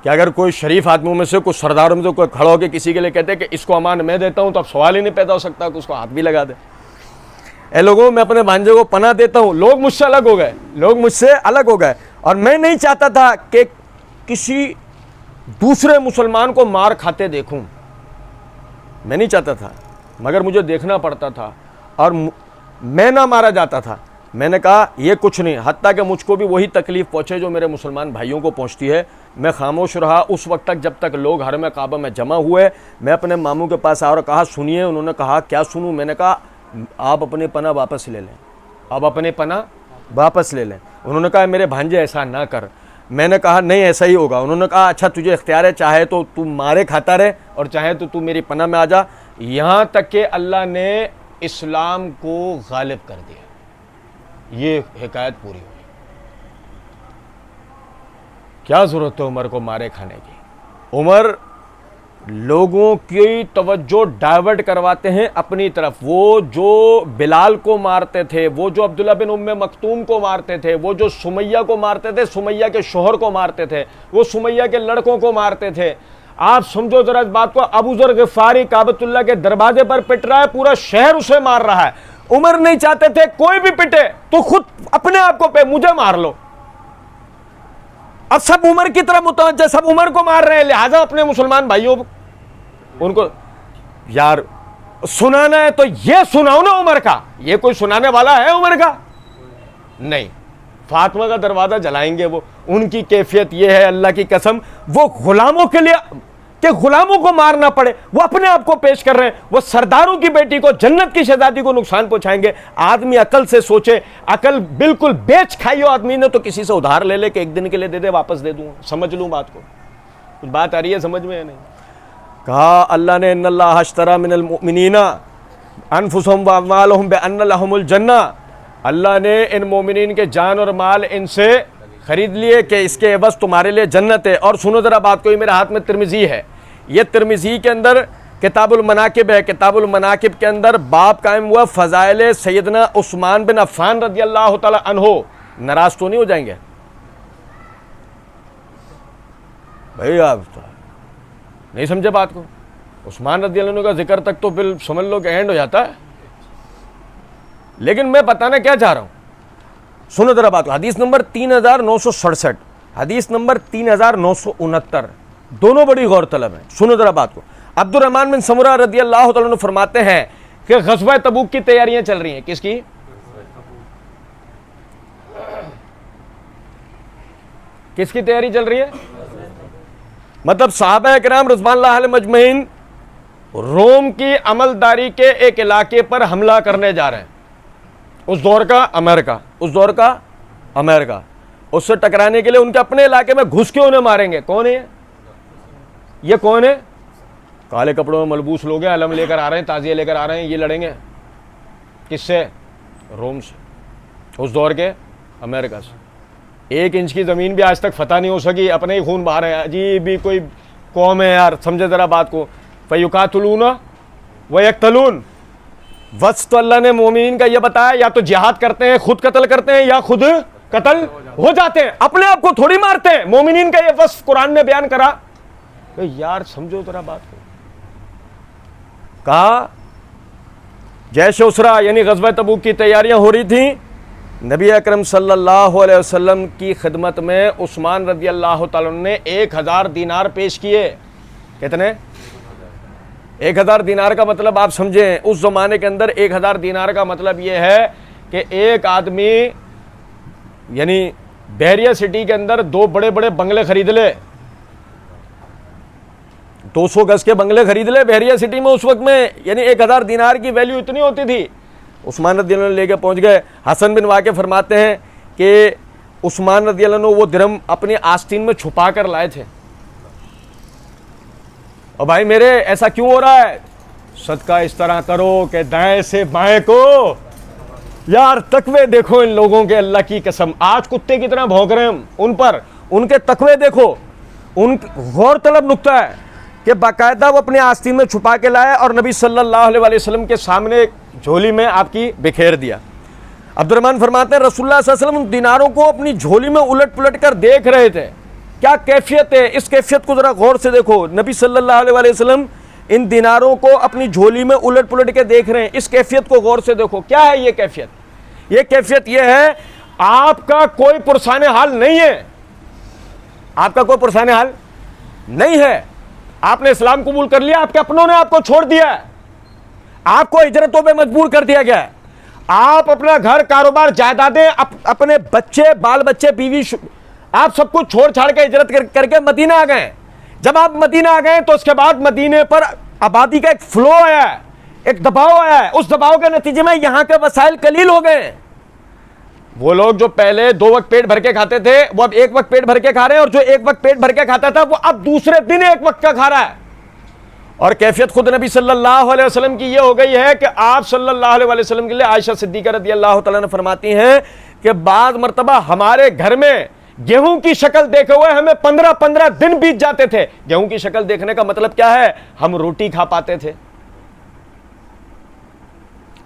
کہ اگر کوئی شریف آدمیوں میں سے، کوئی سرداروں میں سے کوئی کھڑا ہو کے کسی کے لیے کہتے کہ اس کو امان میں دیتا ہوں تو اب سوال ہی نہیں پیدا ہو سکتا کہ اس کو ہاتھ بھی لگا دے۔ اے لوگوں میں اپنے بھانجے کو پناہ دیتا ہوں۔ لوگ مجھ سے الگ ہو گئے، لوگ مجھ سے الگ ہو گئے، اور میں نہیں چاہتا تھا کہ کسی دوسرے مسلمان کو مار کھاتے دیکھوں، میں نہیں چاہتا تھا، مگر مجھے دیکھنا پڑتا تھا اور میں نہ مارا جاتا تھا۔ میں نے کہا یہ کچھ نہیں، حتیٰ کہ مجھ کو بھی وہی تکلیف پہنچے جو میرے مسلمان بھائیوں کو پہنچتی ہے۔ میں خاموش رہا اس وقت تک جب تک لوگ حرم کعبہ میں جمع ہوئے۔ میں اپنے ماموں کے پاس آیا اور کہا سنیے۔ انہوں نے کہا کیا سنوں؟ میں نے کہا آپ اپنی پناہ واپس لے لیں، آپ اپنی پناہ واپس لے لیں۔ انہوں نے کہا میرے بھانجے ایسا نہ کر۔ میں نے کہا نہیں ایسا ہی ہوگا۔ انہوں نے کہا اچھا تجھے اختیار ہے، چاہے تو تو مارے کھاتا رہے اور چاہے تو میری پناہ میں آ جا، یہاں تک کہ اللہ نے اسلام کو غالب کر دیا۔ یہ حکایت پوری ہوئی۔ کیا ضرورت ہے عمر کو مارے کھانے کی؟ عمر لوگوں کی توجہ ڈائیورٹ کرواتے ہیں اپنی طرف۔ وہ جو بلال کو مارتے تھے، وہ جو عبداللہ بن ام مکتوم کو مارتے تھے، وہ جو سمیہ کو مارتے تھے، سمیہ کے شوہر کو مارتے تھے، وہ سمیہ کے لڑکوں کو مارتے تھے۔ آپ سمجھو ذرا اس بات کو، ابو ذر غفاری کعبۃ اللہ کے دروازے پر پٹ رہا ہے، پورا شہر اسے مار رہا ہے۔ عمر نہیں چاہتے تھے کوئی بھی پٹے، تو خود اپنے آپ کو پہ مجھے مار لو۔ اب سب عمر کی طرف متوجہ، سب عمر کو مار رہے ہیں، لہذا اپنے مسلمان بھائیوں ان کو یار سنانا ہے تو یہ سناؤ نا عمر کا۔ یہ کوئی سنانے والا ہے عمر کا؟ نہیں۔ فاطمہ کا دروازہ جلائیں گے وہ، ان کی کیفیت یہ ہے اللہ کی قسم، وہ غلاموں کے لیے کہ غلاموں کو مارنا پڑے وہ اپنے آپ کو پیش کر رہے ہیں۔ وہ سرداروں کی بیٹی کو، جنت کی شہزادی کو نقصان پہنچائیں گے۔ آدمی عقل سے سوچے، عقل بالکل بیچ کھائی ہو آدمی نے تو کسی سے ادھار لے لے کہ ایک دن کے لیے دے دے، واپس دے دوں، سمجھ لوں بات کو۔ کچھ بات آ رہی ہے سمجھ میں یا نہیں؟ کہا اللہ نے ان اللہ اشتری من المؤمنین انفسهم واموالهم بان لهم الجنہ، اللہ نے ان مومنین کے جان اور مال ان سے خرید لیے کہ اس کے عوض تمہارے لیے جنت ہے۔ اور سنو ذرا بات کو، یہ میرے ہاتھ میں ترمذی ہے، یہ ترمذی کے اندر کتاب المناقب ہے۔ کتاب المناقب کے اندر باب قائم ہوا فضائل سیدنا عثمان بن عفان رضی اللہ تعالی عنہ۔ ناراض تو نہیں ہو جائیں گے بھائی؟ آپ نہیں سمجھے بات کو؟ عثمان رضی اللہ عنہ کا ذکر تک تو پھر سمجھ لو کہ اینڈ ہو جاتا ہے. لیکن میں بتانا کیا چاہ رہا ہوں, سنو ذرا بات کو. حدیث نمبر 3967, حدیث نمبر 3969, دونوں بڑی غور طلب ہیں. سنو ذرا بات کو. عبد الرحمن بن سمرہ رضی اللہ تعالیٰ عنہ فرماتے ہیں کہ غزوہ تبوک کی تیاریاں چل رہی ہیں. کس کی؟ کس کی تیاری چل رہی ہے؟ مطلب صحابہ کرام رضوان اللہ علیہم اجمعین روم کی عملداری کے ایک علاقے پر حملہ کرنے جا رہے ہیں. اس دور کا امریکہ, اس سے ٹکرانے کے لیے ان کے اپنے علاقے میں گھس کے انہیں ماریں گے. کون ہے یہ؟ کون ہے؟ کالے کپڑوں میں ملبوس لوگ ہیں, علم لے کر آ رہے ہیں, تعزیہ لے کر آ رہے ہیں. یہ لڑیں گے کس سے؟ روم سے, اس دور کے امریکہ سے. 1 انچ کی زمین بھی آج تک فتح نہیں ہو سکی, اپنے ہی خون بہا رہے ہیں. عجیب بھی کوئی قوم ہے یار, سمجھے ذرا بات کو. فَيُقَاتِلُونَ وَيَقْتَلُونَ, وصف تو اللہ نے مومنین کا یہ بتایا, یا تو جہاد کرتے ہیں, خود قتل کرتے ہیں, یا خود قتل ہو جاتے ہیں, اپنے آپ کو تھوڑی مارتے ہیں. مومنین کا یہ وصف قرآن نے بیان کرا. یار سمجھو ذرا بات کو. کہا جیش اسرا یعنی غزوہ تبوک کی تیاریاں ہو رہی تھیں. نبی اکرم صلی اللہ علیہ وسلم کی خدمت میں عثمان رضی اللہ تعالیٰ نے 1000 دینار پیش کیے. کتنے؟ 1000 دینار کا مطلب آپ سمجھیں, اس زمانے کے اندر 1000 دینار کا مطلب یہ ہے کہ ایک آدمی یعنی بحریہ سٹی کے اندر 2 بڑے بڑے بنگلے خرید لے, 200 گز کے بنگلے خرید لے بحریہ سٹی میں اس وقت میں, یعنی 1000 دینار کی ویلیو اتنی ہوتی تھی. عثمان رضی اللہ عنہ لے کے پہنچ گئے. حسن بن واقع فرماتے ہیں کہ عثمان رضی اللہ عنہ وہ درہم اپنی آستین میں چھپا کر لائے تھے. اور بھائی میرے ایسا کیوں ہو رہا ہے؟ صدقہ اس طرح کرو کہ دائیں سے بائیں کو, یار تقوی دیکھو ان لوگوں کے, اللہ کی قسم آج کتے کی طرح بھونک رہے ہیں ہم ان پر, ان کے تقوی دیکھو. ان غور طلب نکتہ ہے کہ باقاعدہ وہ اپنے آستین میں چھپا کے لائے اور نبی صلی اللہ علیہ وسلم کے سامنے جھولی میں آپ کی بکھیر دیا. عبد الرحمن فرماتے ہیں رسول اللہ صلی اللہ علیہ وسلم دیناروں کو اپنی جھولی میں الٹ پلٹ کر دیکھ رہے تھے. کیا کیفیت ہے, اس کیفیت کو ذرا غور سے دیکھو. نبی صلی اللہ علیہ وسلم ان دیناروں کو اپنی جھولی میں الٹ پلٹ کے دیکھ رہے ہیں. اس کیفیت کو غور سے دیکھو. کیا ہے یہ کیفیت؟ یہ کیفیت یہ ہے آپ کا کوئی پرسان حال نہیں ہے, آپ کا کوئی پرسان حال نہیں ہے. آپ نے اسلام قبول کر لیا, آپ کے اپنوں نے آپ کو چھوڑ دیا ہے, آپ کو ہجرتوں پہ مجبور کر دیا گیا ہے. آپ اپنا گھر, کاروبار, جائیدادیں, اپنے بچے, بال بچے, بیوی, آپ سب کچھ چھوڑ چھاڑ کے ہجرت کر کے مدینہ آ گئے. جب آپ مدینہ آ گئے تو اس کے بعد مدینے پر آبادی کا ایک فلو آیا ہے, ایک دباؤ آیا ہے. اس دباؤ کے نتیجے میں یہاں کے وسائل قلیل ہو گئے. وہ لوگ جو پہلے 2 وقت پیٹ بھر کے کھاتے تھے وہ اب 1 وقت پیٹ بھر کے کھا رہے ہیں, اور جو 1 وقت پیٹ بھر کے کھاتا تھا وہ اب دوسرے دن 1 وقت کا کھا رہا ہے. اور کیفیت خود نبی صلی اللہ علیہ وسلم کی یہ ہو گئی ہے کہ آپ صلی اللہ علیہ وسلم کے لیے عائشہ صدیقہ رضی اللہ تعالیٰ نے فرماتی ہیں کہ بعض مرتبہ ہمارے گھر میں گیہوں کی شکل دیکھے ہوئے ہمیں 15 دن بیت جاتے تھے. گیہوں کی شکل دیکھنے کا مطلب کیا ہے؟ ہم روٹی کھا پاتے تھے.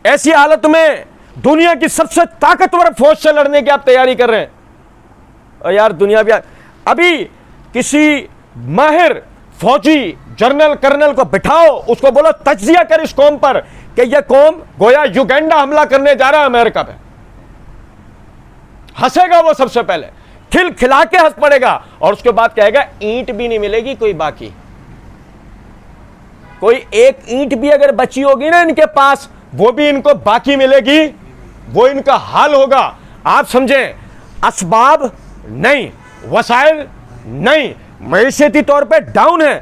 ایسی حالت میں دنیا کی سب سے طاقتور فوج سے لڑنے کی آپ تیاری کر رہے ہیں. اور یار دنیا بھی ابھی کسی ماہر فوجی جنرل کرنل کو بٹھاؤ, اس کو بولو تجزیہ کر اس قوم پر کہ یہ قوم گویا یوگینڈا حملہ کرنے جا رہا ہے امریکہ پہ. ہنسے گا وہ, سب سے پہلے کھل کھلا کے ہنس پڑے گا, اور اس کے بعد کہے گا اینٹ بھی نہیں ملے گی کوئی باقی. کوئی ایک اینٹ بھی اگر بچی ہوگی نا ان کے پاس, وہ بھی ان کو باقی ملے گی. وہ ان کا حال ہوگا. آپ سمجھیں, اسباب نہیں, وسائل نہیں, معیشتی طور پہ ڈاؤن ہے,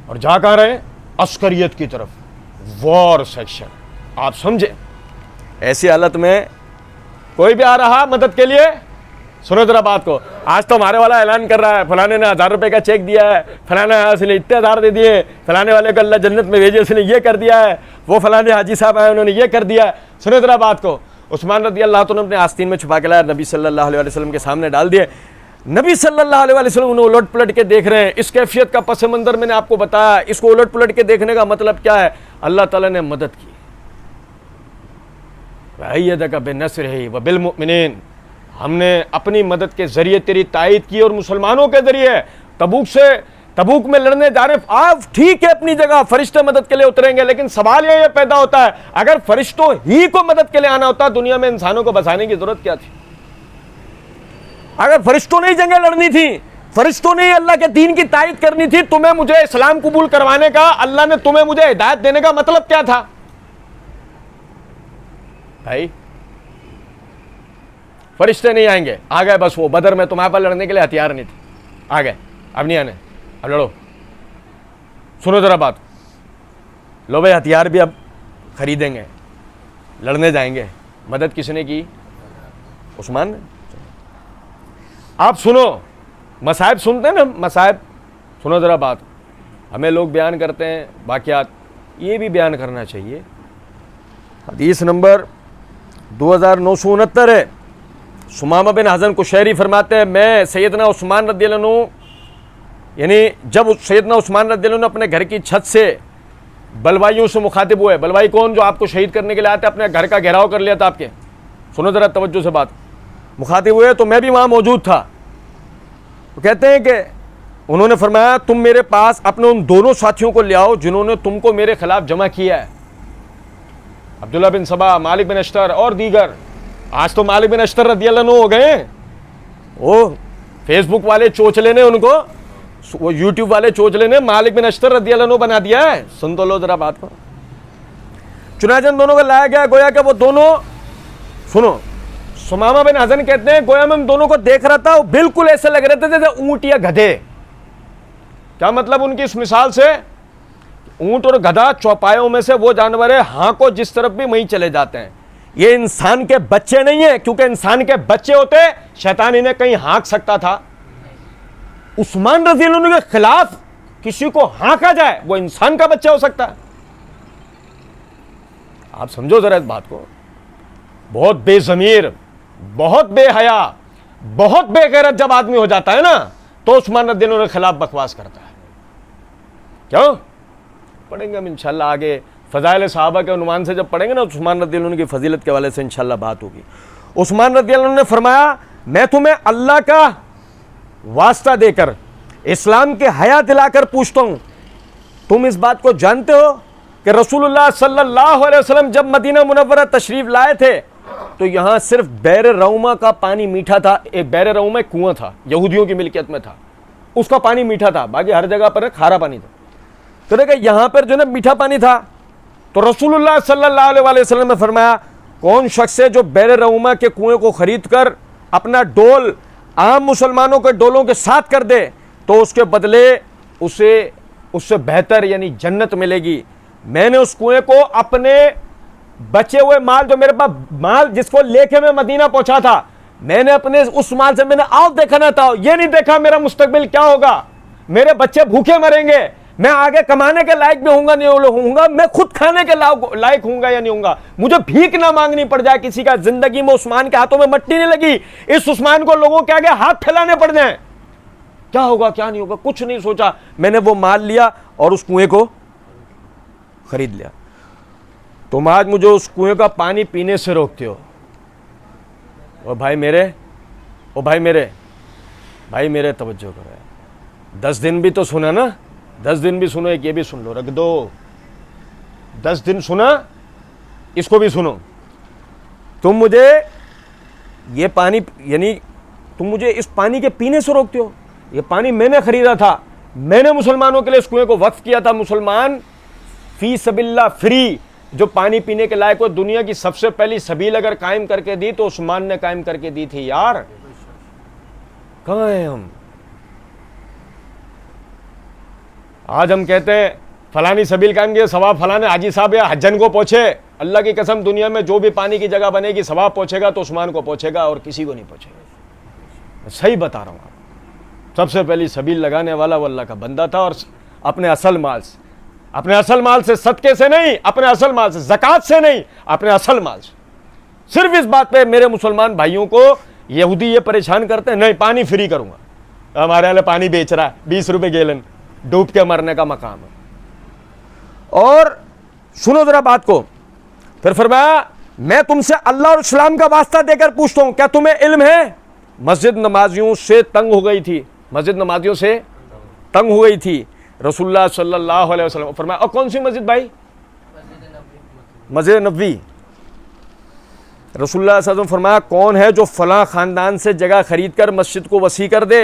اور جا کر رہے ہیں عسکریت کی طرف, وار سیکشن. آپ سمجھیں ایسی حالت میں کوئی بھی آ رہا مدد کے لیے, سنو ذرا بات کو. آج تو ہمارے والا اعلان کر رہا ہے فلانے نے 1000 روپے کا چیک دیا ہے, فلانے اس نے اتنے 1000 دے دیے, فلانے والے کو اللہ جنت میں بھیجے اس نے یہ کر دیا ہے, وہ فلانے حاجی صاحب آئے انہوں نے یہ کر دیا ہے. سنو ذرا بات کو. عثمان رضی اللہ عنہ نے اپنے آستین میں چھپا کے لایا, نبی صلی اللہ علیہ وسلم کے سامنے ڈال دیے. نبی صلی اللہ علیہ وسلم انہیں الٹ پلٹ کے دیکھ رہے ہیں. اس کیفیت کا پس منظر میں نے آپ کو بتایا. اس کو الٹ پلٹ کے دیکھنے کا مطلب کیا ہے؟ اللہ تعالیٰ نے مدد کی. وَأَيَّدَكَ بِنَصْرِهِ وَبِالْمُؤْمِنِينَ, ہم نے اپنی مدد کے ذریعے تیری تائید کی اور مسلمانوں کے ذریعے. تبوک میں لڑنے جا رہے ہیں, آپ ٹھیک ہے اپنی جگہ, فرشتے مدد کے لیے اتریں گے, لیکن سوال یہ پیدا ہوتا ہے اگر فرشتوں ہی کو مدد کے لیے آنا ہوتا دنیا میں انسانوں کو بسانے کی ضرورت کیا تھی؟ اگر فرشتوں نے ہی جنگیں لڑنی تھی, فرشتوں نے ہی اللہ کے دین کی تائید کرنی تھی, تمہیں مجھے اسلام قبول کروانے کا, اللہ نے تمہیں مجھے ہدایت دینے کا مطلب کیا تھا بھائی؟ فرشتے نہیں آئیں گے, آ گئے بس, وہ بدر میں تمہارے پاس لڑنے کے لیے ہتھیار نہیں تھے, آ گئے, اب نہیں آنے, اب لڑو. سنو ذرا بات, لو بھائی ہتھیار بھی اب خریدیں گے, لڑنے جائیں گے. مدد کس نے کی؟ عثمان نے. آپ سنو, مصائب سنتے ہیں نا, مصائب سنو ذرا بات. ہمیں لوگ بیان کرتے ہیں واقعات, یہ بھی بیان کرنا چاہیے. حدیث نمبر 2969 ہے. سمامہ بن حزن کشیری فرماتے ہیں, میں سیدنا عثمان رضی اللہ عنہ, یعنی جب سیدنا عثمان رضی اللہ عنہ اپنے گھر کی چھت سے بلوائیوں سے مخاطب ہوئے. بلوائی کون؟ جو آپ کو شہید کرنے کے لیے آتے, اپنے گھر کا گھیراؤ کر لیا تھا آپ کے. سنو ذرا توجہ سے بات. مخاطب ہوئے تو میں بھی وہاں موجود تھا. وہ کہتے ہیں کہ انہوں نے فرمایا تم میرے پاس اپنے ان دونوں ساتھیوں کو لے آؤ جنہوں نے تم کو میرے خلاف جمع کیا ہے, عبداللہ بن سبا, مالک بن اشتر اور دیگر. آج تو مالک بن اشتر رضی اللہ عنہ ہو گئے ہیں, وہ فیس بک والے چوچلے نے ان کو, وہ یوٹیوب والے چوچلے نے مالک بن اشتر رضی اللہ عنہ بنا دیا ہے. سن تو لو ذرا بات کو. چنانچہ ان دونوں کو لایا گیا, گویا کہ وہ دونوں, سنو, سمامہ بن حزن کہتے ہیں گویا میں ان دونوں کو دیکھ رہا تھا, وہ بالکل ایسے لگ رہے تھے جیسے اونٹ یا گدھے. کیا مطلب ان کی اس مثال سے؟ اونٹ اور گدھا چوپایوں میں سے وہ جانور ہے, ہاں کو جس طرف بھی وہیں چلے جاتے ہیں. یہ انسان کے بچے نہیں ہیں, کیونکہ انسان کے بچے ہوتے شیطان انہیں کہیں ہانک سکتا تھا. عثمان رضی اللہ عنہ کے خلاف کسی کو ہانکا جائے, وہ انسان کا بچہ ہو سکتا ہے. آپ سمجھو ذرا اس بات کو. بہت بے ضمیر, بہت بے حیا, بہت بے غیرت جب آدمی ہو جاتا ہے نا, تو عثمان رضی اللہ عنہ کے خلاف بکواس کرتا ہے. کیوں؟ پڑھیں گے ہم انشاءاللہ آگے فضائل صحابہ کے عنوان سے, جب پڑھیں گے نا عثمان رضی اللہ عنہ کی فضیلت کے حوالے سے انشاءاللہ بات ہوگی. عثمان رضی اللہ عنہ نے فرمایا میں تمہیں اللہ کا واسطہ دے کر, اسلام کے حیا دلا کر پوچھتا ہوں, تم اس بات کو جانتے ہو کہ رسول اللہ صلی اللہ علیہ وسلم جب مدینہ منورہ تشریف لائے تھے تو یہاں صرف بیر روما کا پانی میٹھا تھا. ایک بیر روما ایک کنواں تھا, یہودیوں کی ملکیت میں تھا, اس کا پانی میٹھا تھا, باقی ہر جگہ پر کھارا پانی تھا. تو دیکھیں یہاں پر جو ہے میٹھا پانی تھا. تو رسول اللہ صلی اللہ علیہ وسلم نے فرمایا کون شخص ہے جو بیر روما کے کنویں کو خرید کر اپنا ڈول عام مسلمانوں کے ڈولوں کے ساتھ کر دے تو اس کے بدلے اسے اس سے بہتر یعنی جنت ملے گی. میں نے اس کنویں کو اپنے بچے ہوئے مال, جو میرے پاس مال جس کو لے کے میں مدینہ پہنچا تھا, میں نے اپنے اس مال سے میں نے آؤ دیکھنا تھا, یہ نہیں دیکھا میرا مستقبل کیا ہوگا, میرے بچے بھوکے مریں گے, میں آگے کمانے کے لائق بھی ہوں گا نہیں ہوں گا, میں خود کھانے کے لائق ہوں گا یا نہیں ہوں گا, مجھے بھیک نہ مانگنی پڑ جائے کسی کا. زندگی میں عثمان کے ہاتھوں میں مٹی نہیں لگی, اس عثمان کو لوگوں کے آگے ہاتھ پھیلانے پڑ جائیں, کیا ہوگا کیا نہیں ہوگا, کچھ نہیں سوچا. میں نے وہ مال لیا اور اس کنویں کو خرید لیا. تم آج مجھے اس کنویں کا پانی پینے سے روکتے ہو. او بھائی میرے توجہ کرو, 10 دن بھی تو سنا نا, 10 دن بھی سنو, ایک یہ بھی سن لو, رکھ دو. 10 دن سنا, اس کو بھی سنو. تم مجھے یہ پانی یعنی تم مجھے اس پانی کے پینے سے روکتے ہو. یہ پانی میں نے خریدا تھا, میں نے مسلمانوں کے لیے اس کنویں کو وقف کیا تھا. مسلمان فی سبیل اللہ فری جو پانی پینے کے لائق ہو, دنیا کی سب سے پہلی سبیل اگر قائم کر کے دی تو عثمان نے قائم کر کے دی تھی. یار کہاں ہیں ہم؟ آج ہم کہتے ہیں فلانی سبیل قائم کی, ثواب فلانے حاجی صاحب یا حجن کو پہنچے. اللہ کی قسم دنیا میں جو بھی پانی کی جگہ بنے گی ثواب پہنچے گا تو عثمان کو پہنچے گا اور کسی کو نہیں پہنچے گا. صحیح بتا رہا ہوں. سب سے پہلی سبیل لگانے والا وہ اللہ کا بندہ تھا, اور اپنے اصل مال سے صدقے سے نہیں, اپنے اصل مال سے, زکات سے نہیں, اپنے اصل مال سے. صرف اس بات پہ میرے مسلمان بھائیوں کو یہودی یہ پریشان کرتے ہیں, نہیں پانی فری کروں گا, ہمارے والے پانی بیچ رہا ہے 20 روپے گیلن, ڈوب کے مرنے کا مقام ہے. اور سنو ذرا بات کو, پھر فرمایا میں تم سے اللہ اور اسلام کا واسطہ دے کر پوچھتا ہوں, کیا تمہیں علم ہے مسجد نمازیوں سے تنگ ہو گئی تھی, مسجد نمازیوں سے تنگ ہو گئی تھی رسول اللہ صلی اللہ علیہ وسلم فرمایا، اور کون سی مسجد بھائی؟ مسجد نبوی۔ رسول اللہ صلی اللہ علیہ وسلم فرمایا کون ہے جو فلاں خاندان سے جگہ خرید کر مسجد کو وسیع کر دے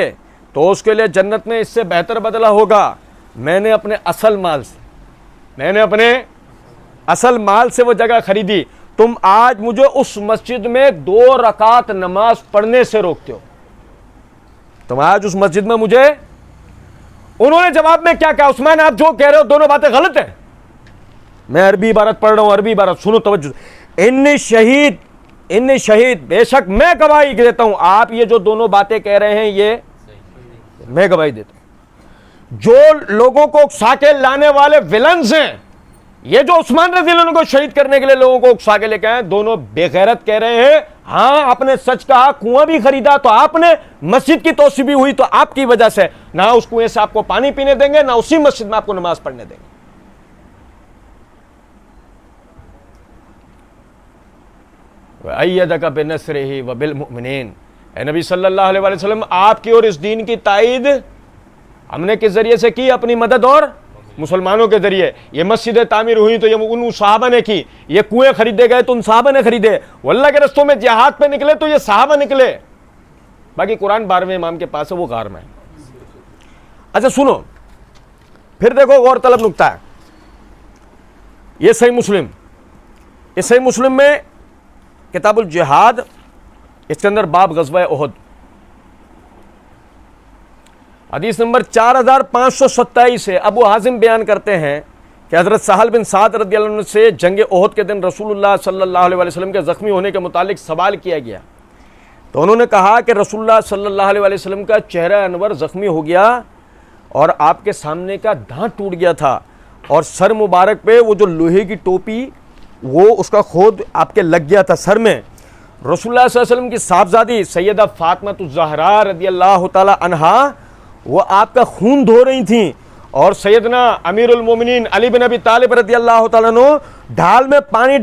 تو اس کے لیے جنت میں اس سے بہتر بدلہ ہوگا۔ میں نے اپنے اصل مال سے وہ جگہ خریدی، تم آج مجھے اس مسجد میں 2 رکعت نماز پڑھنے سے روکتے ہو، تم آج اس مسجد میں مجھے۔ انہوں نے جواب میں کیا کہا؟ عثمان آپ جو کہہ رہے ہو دونوں باتیں غلط ہیں، میں عربی عبارت پڑھ رہا ہوں، عربی عبارت سنو توجہ، انی شہید بے شک میں گواہی دیتا ہوں، آپ یہ جو دونوں باتیں کہہ رہے ہیں یہ میں گواہی دیتا ہوں۔ جو لوگوں کو اکسا کے لانے والے ولنز ہیں، یہ جو عثمان رضی اللہ عنہ کو شہید کرنے کے لیے لوگوں کو اکسا کے لے کے آئے، دونوں بے غیرت کہہ رہے ہیں ہاں آپ نے سچ کہا، کنواں بھی خریدا تو آپ نے، مسجد کی توسیع بھی ہوئی تو آپ کی وجہ سے، نہ اس کنویں سے آپ کو پانی پینے دیں گے، نہ اسی مسجد میں آپ کو نماز پڑھنے دیں گے۔ وَأَيَّدَكَ بِنَصْرِهِ وَبِالْمُؤْمِنِينَ، اے نبی صلی اللہ علیہ وسلم آپ کی اور اس دین کی تائید ہم نے کس ذریعے سے کی؟ اپنی مدد اور مسلمانوں کے ذریعے۔ یہ مسجدیں تعمیر ہوئی تو یہ ان صحابہ نے کی، یہ کنویں خریدے گئے تو ان صحابہ نے خریدے، واللہ کے رستوں میں جہاد پہ نکلے تو یہ صحابہ نکلے، باقی قرآن 12ویں امام کے پاس ہے، وہ غار میں ہے۔ اچھا سنو پھر دیکھو غور طلب نکتہ ہے، یہ صحیح مسلم، اس صحیح مسلم میں کتاب الجہاد، اس کے اندر باب غزوہ احد، حدیث نمبر 4527 سے ابو حازم بیان کرتے ہیں کہ حضرت سہل بن سعد رضی اللہ عنہ سے جنگ احد کے دن رسول اللہ صلی اللہ علیہ وسلم کے زخمی ہونے کے متعلق سوال کیا گیا تو انہوں نے کہا کہ رسول اللہ صلی اللہ علیہ وسلم کا چہرہ انور زخمی ہو گیا اور آپ کے سامنے کا دانت ٹوٹ گیا تھا اور سر مبارک پہ وہ جو لوہے کی ٹوپی وہ اس کا خود آپ کے لگ گیا تھا سر میں۔ رسول اللہ صلی اللہ علیہ وسلم کی صاحبزادی سیدہ فاطمہ الزہرا رضی اللہ تعالی عنہا وہ آپ کا خون دھو رہی تھیں اور سیدنا امیر المومنین علی بن ابی طالب رضی اللہ تعالیٰ عنہ ڈھال میں پانی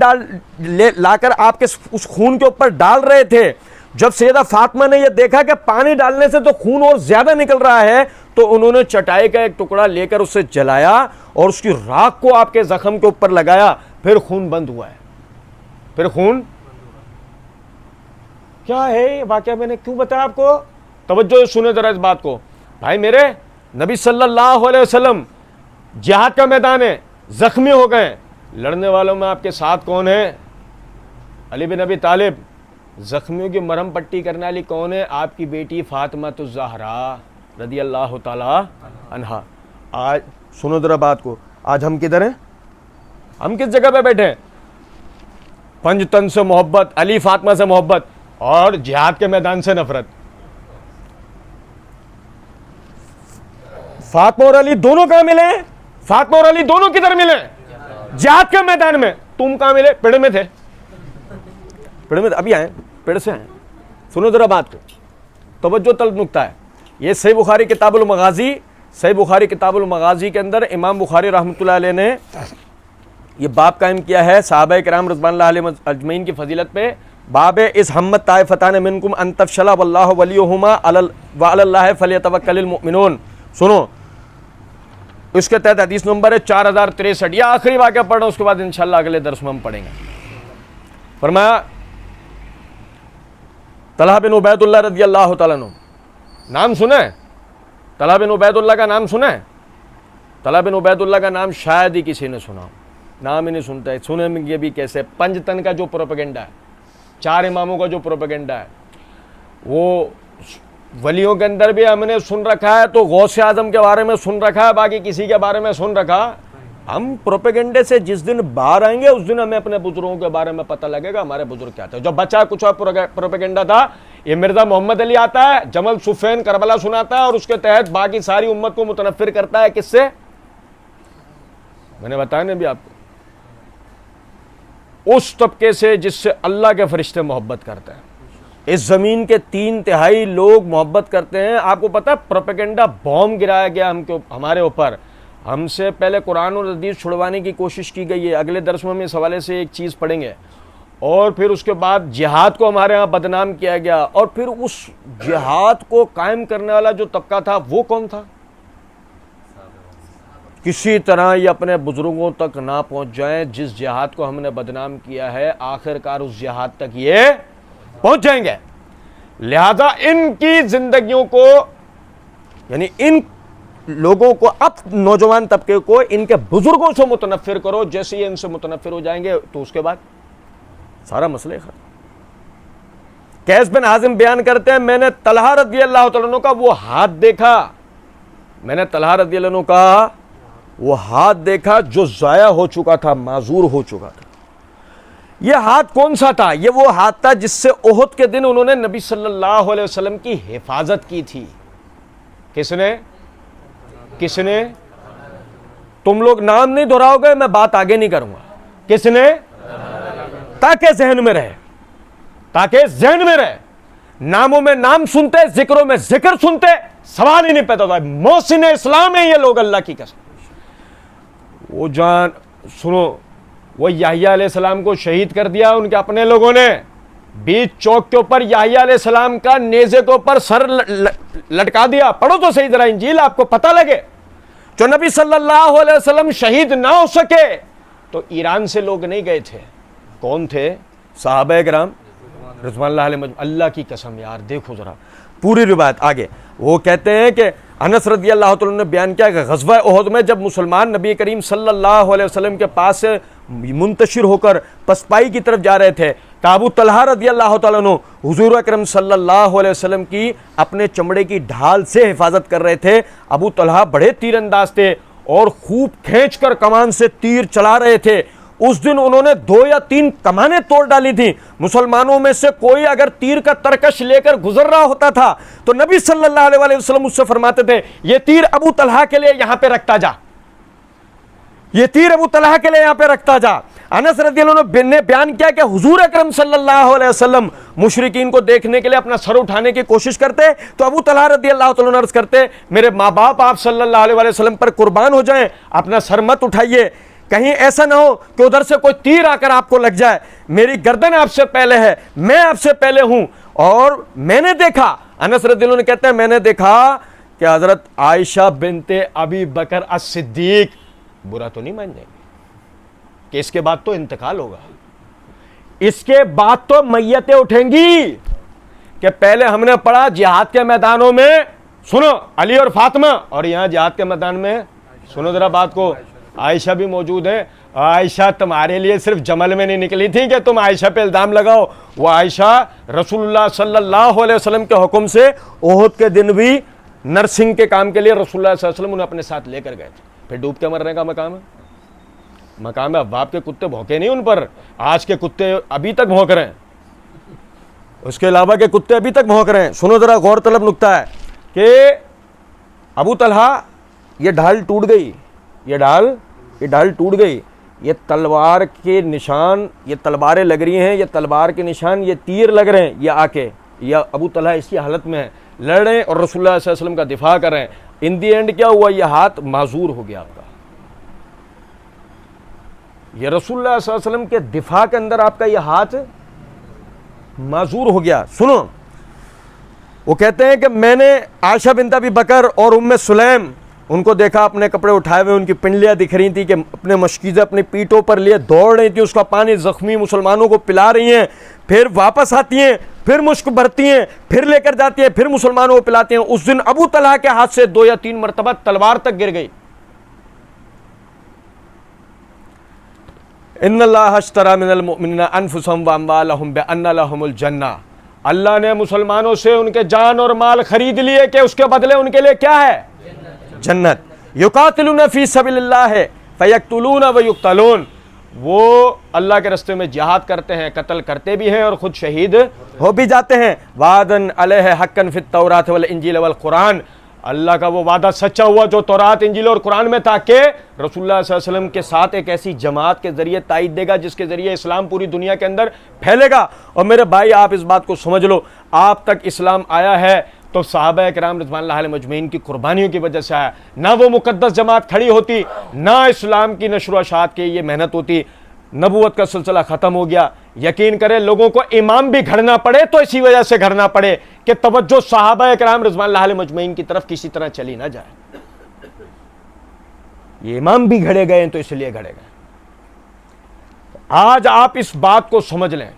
لا کر آپ کے اس خون کے اوپر ڈال رہے تھے۔ جب سیدہ فاطمہ نے یہ دیکھا کہ پانی ڈالنے سے تو خون اور زیادہ نکل رہا ہے تو انہوں نے چٹائی کا ایک ٹکڑا لے کر اسے جلایا اور اس کی راکھ کو آپ کے زخم کے اوپر لگایا، پھر خون بند ہوا ہے۔ پھر خون کیا ہے واقعہ، میں نے کیوں بتایا آپ کو؟ توجہ سنیں ذرا اس بات کو بھائی میرے، نبی صلی اللہ علیہ وسلم جہاد کا میدان ہے، زخمی ہو گئے، لڑنے والوں میں آپ کے ساتھ کون ہے؟ علی بن ابی طالب۔ زخمیوں کی مرہم پٹی کرنے والی کون ہے؟ آپ کی بیٹی فاطمہ الزہرا رضی اللہ تعالی عنہا۔ آج سنو ذرا بات کو، آج ہم کدھر ہیں؟ ہم کس جگہ پہ بیٹھے ہیں؟ پنجتن سے محبت، علی فاطمہ سے محبت اور جہاد کے میدان سے نفرت۔ فاطمہ اور علی دونوں کہاں ملے ہیں؟ فاطمہ اور علی دونوں کدھر ملے؟ جہاد کے میدان میں۔ تم کہاں ملے؟ پیڑ میں تھے، پیڑ میں ابھی آئے، پیڑ سے آئے۔ سنو ذرا بات کو، توجہ طلب نکتہ ہے، یہ صحیح بخاری کتاب المغازی، صحیح بخاری کتاب المغازی کے اندر امام بخاری رحمۃ اللہ علیہ نے یہ باب قائم کیا ہے صحابہ کرام رضوان اللہ علیہم اجمعین کی فضیلت پہ۔ باب اس ہمت طائفتان منکم ان تفشل واللہ ولیہما وعلی اللہ فلیتوکل المؤمنون۔ سنو اس کے تحت حدیث نمبر ہے 4063، یہ آخری واقعہ پڑھ رہا ہوں، اس کے بعد انشاءاللہ اگلے درس میں ہم پڑھیں گے۔ فرمایا طلحہ بن عبید اللہ رضی اللہ تعالیٰ عنہ، نام سنا ہے طلحہ بن عبید اللہ کا؟ نام سنا ہے طلحہ بن عبید اللہ کا؟ نام شاید ہی کسی نے سنا، نام ہی نہیں سنتا ہے، سنے میں یہ بھی کیسے؟ پنجتن کا جو پروپیگنڈا ہے، 4 اماموں کا جو پروپیگنڈا ہے، وہ ولیوں کے اندر بھی ہم نے سن رکھا ہے، تو غوث اعظم کے بارے میں سن رکھا ہے، باقی کسی کے بارے میں سن رکھا۔ ہم پروپیگنڈے سے جس دن باہر آئیں گے اس دن ہمیں اپنے بزرگوں کے بارے میں پتہ لگے گا ہمارے بزرگ کیا تھے۔ جو بچہ کچھ اور پروپیگنڈا تھا، یہ مرزا محمد علی آتا ہے، جمل صفین کربلا سناتا ہے اور اس کے تحت باقی ساری امت کو متنفر کرتا ہے۔ کس سے؟ میں نے بتایا نا بھی آپ کو، اس طبقے سے جس سے اللہ کے فرشتے محبت کرتے ہیں۔ اس زمین کے 3/3 لوگ محبت کرتے ہیں۔ آپ کو پتا پروپیگنڈا بوم گرایا گیا ہمارے اوپر، ہم سے پہلے قرآن اور حدیث چھڑوانے کی کوشش کی گئی ہے۔ اگلے درس میں ہم اس حوالے سے ایک چیز پڑھیں گے۔ اور پھر اس کے بعد جہاد کو ہمارے ہاں بدنام کیا گیا، اور پھر اس جہاد کو قائم کرنے والا جو طبقہ تھا وہ کون تھا؟ کسی طرح یہ اپنے بزرگوں تک نہ پہنچ جائیں. جس جہاد کو ہم نے بدنام کیا ہے آخر کار اس جہاد تک یہ پہنچ جائیں گے. لہذا ان کی زندگیوں کو، یعنی ان لوگوں کو، اب نوجوان طبقے کو ان کے بزرگوں سے متنفر کرو. جیسے یہ ان سے متنفر ہو جائیں گے تو اس کے بعد سارا مسئلہ ختم. قیس بن حازم بیان کرتے ہیں میں نے طلحہ رضی اللہ تعالیٰ عنہ کا وہ ہاتھ دیکھا، میں نے طلحہ رضی اللہ عنہ کا وہ ہاتھ دیکھا جو ضائع ہو چکا تھا، معذور ہو چکا تھا. یہ ہاتھ کون سا تھا؟ یہ وہ ہاتھ تھا جس سے احد کے دن انہوں نے نبی صلی اللہ علیہ وسلم کی حفاظت کی تھی. کس نے؟ تم لوگ نام نہیں دہراؤ گے، میں بات آگے نہیں کروں گا. کس نے؟ تاکہ ذہن میں رہے، ناموں میں نام سنتے، ذکروں میں ذکر سنتے، سوال ہی نہیں پیدا ہوتا. محسن اسلام ہیں یہ لوگ، اللہ کی قسم. وہ جان سنو، وہ یحییٰ علیہ السلام کو شہید کر دیا ان کے اپنے لوگوں نے. بیچ چوک کے اوپر یحییٰ علیہ السلام کا نیزے کے اوپر سر لٹکا دیا. پڑھو تو صحیح ذرا انجیل، آپ کو پتہ لگے. جو نبی صلی اللہ علیہ وسلم شہید نہ ہو سکے تو ایران سے لوگ نہیں گئے تھے. کون تھے؟ صحابہ کرام رضوان اللہ علیہ مجمعین. اللہ کی قسم یار دیکھو ذرا پوری روایت آگے. وہ کہتے ہیں کہ انس رضی اللہ تعالیٰ نے بیان کیا کہ غزوہ احد میں جب مسلمان نبی کریم صلی اللہ علیہ وسلم کے پاس سے منتشر ہو کر پسپائی کی طرف جا رہے تھے کہ ابو طلحہ رضی اللہ تعالیٰ عنہ حضور اکرم صلی اللہ علیہ وسلم کی اپنے چمڑے کی ڈھال سے حفاظت کر رہے تھے. ابو طلحہ بڑے تیر انداز تھے اور خوب کھینچ کر کمان سے تیر چلا رہے تھے. اس دن انہوں نے 2 یا 3 کمانیں توڑ ڈالی تھیں. مسلمانوں میں سے کوئی اگر تیر کا ترکش لے کر گزر رہا ہوتا تھا تو نبی صلی اللہ علیہ وسلم اس سے فرماتے تھے یہ تیر ابو طلحہ کے لیے یہاں پہ رکھتا جا، یہ تیر ابو طلحہ کے لیے یہاں پہ رکھتا جا. انس رضی اللہ عنہ نے بیان کیا کہ حضور اکرم صلی اللہ علیہ وسلم مشرکین کو دیکھنے کے لیے اپنا سر اٹھانے کی کوشش کرتے تو ابو طلحہ رضی اللہ تعالیٰ عنہ عرض کرتے میرے ماں باپ آپ صلی اللہ علیہ وسلم پر قربان ہو جائیں، اپنا سر مت اٹھائیے، کہیں ایسا نہ ہو کہ ادھر سے کوئی تیر آ کر آپ کو لگ جائے. میری گردن آپ سے پہلے ہے، میں آپ سے پہلے ہوں. اور میں نے دیکھا، انس رضی اللہ عنہ کہتے ہیں میں نے دیکھا کہ حضرت عائشہ بنت ابی بکر الصدیق برا تو نہیں مان جائیں گے کہ اس کے بعد تو انتقال ہوگا، اس کے بعد تو میتیں اٹھیں گی. کہ پہلے ہم نے پڑھا جہاد کے میدانوں میں سنو علی اور فاطمہ، اور یہاں جہاد کے میدان میں سنو ذرا بات کو عائشہ بھی موجود ہے. عائشہ تمہارے لیے صرف جمل میں نہیں نکلی تھی کہ تم عائشہ پہ الزام لگاؤ. وہ عائشہ رسول اللہ صلی اللہ علیہ وسلم کے حکم سے احد کے دن بھی نرسنگ کے کام کے لیے رسول اللہ صلی اللہ علیہ وسلم انہیں اپنے ساتھ لے کر گئے تھے. پھر ڈوب کے مرنے کا مقام ہے. ابواب کے کتے بھونکے نہیں ان پر، آج کے کتے ابھی تک بھونک رہے ہیں، اس کے علاوہ کے کتے ابھی تک بھونک رہے ہیں. سنو ذرا غور طلب نکتہ ہے کہ ابو طلحہ یہ ڈھال ٹوٹ گئی، یہ ڈھال ٹوٹ گئی، یہ تلوار کے نشان، یہ تلواریں لگ رہی ہیں، یہ تلوار کے نشان، یہ تیر لگ رہے ہیں، یہ آ کے یہ ابو طلحہ اسی حالت میں ہے، لڑ رہے ہیں اور رسول اللہ صلی اللہ علیہ وسلم کا دفاع کر رہے ہیں. ان دی اینڈ کیا ہوا؟ یہ ہاتھ معذور ہو گیا آپ کا. یہ رسول اللہ صلی اللہ علیہ وسلم کے دفاع کے اندر آپ کا یہ ہاتھ معذور ہو گیا. سنو وہ کہتے ہیں کہ میں نے عائشہ بنت ابی بکر اور ام سلیم ان کو دیکھا اپنے کپڑے اٹھائے ہوئے، ان کی پنڈلیاں دکھ رہی تھی کہ اپنے مشکیزیں اپنی پیٹوں پر لیے دوڑ رہی تھی، اس کا پانی زخمی مسلمانوں کو پلا رہی ہیں، پھر واپس آتی ہیں، پھر مشک بھرتی ہیں، پھر لے کر جاتی ہیں، پھر مسلمانوں کو پلاتی ہیں. اس دن ابو طلحہ کے ہاتھ سے 2 یا 3 مرتبہ تلوار تک گر گئی. ان اللہ اشتری من المؤمنین انفسهم واموالهم بان لهم الجنہ. اللہ نے مسلمانوں سے ان کے جان اور مال خرید لیے کہ اس کے بدلے ان کے لیے کیا ہے؟ جنت. یقاتلون فی سبیل اللہ فیقتلون ویقتلون. وہ اللہ کے راستے میں جہاد کرتے ہیں، قتل کرتے بھی ہیں اور خود شہید ہو بھی جاتے ہیں. وعدن علیہ حقا فی التوراۃ والانجیل والقرآن. اللہ کا وہ وعدہ سچا ہوا جو تورات، انجیل اور قرآن میں تھا کہ رسول اللہ صلی اللہ علیہ وسلم کے ساتھ ایک ایسی جماعت کے ذریعے تائید دے گا جس کے ذریعے اسلام پوری دنیا کے اندر پھیلے گا. اور میرے بھائی آپ اس بات کو سمجھ لو، آپ تک اسلام آیا ہے تو صحابہ کرام رضوان اللہ علیہ مجمعین کی قربانیوں کی وجہ سے آیا. نہ وہ مقدس جماعت کھڑی ہوتی، نہ اسلام کی نشر و اشاعت کی یہ محنت ہوتی، نبوت کا سلسلہ ختم ہو گیا. یقین کرے لوگوں کو امام بھی گھڑنا پڑے تو اسی وجہ سے گھڑنا پڑے کہ توجہ صحابہ کرام رضوان اللہ علیہ مجمعین کی طرف کسی طرح چلی نہ جائے. یہ امام بھی گھڑے گئے ہیں تو اس لیے گھڑے گئے. آج آپ اس بات کو سمجھ لیں,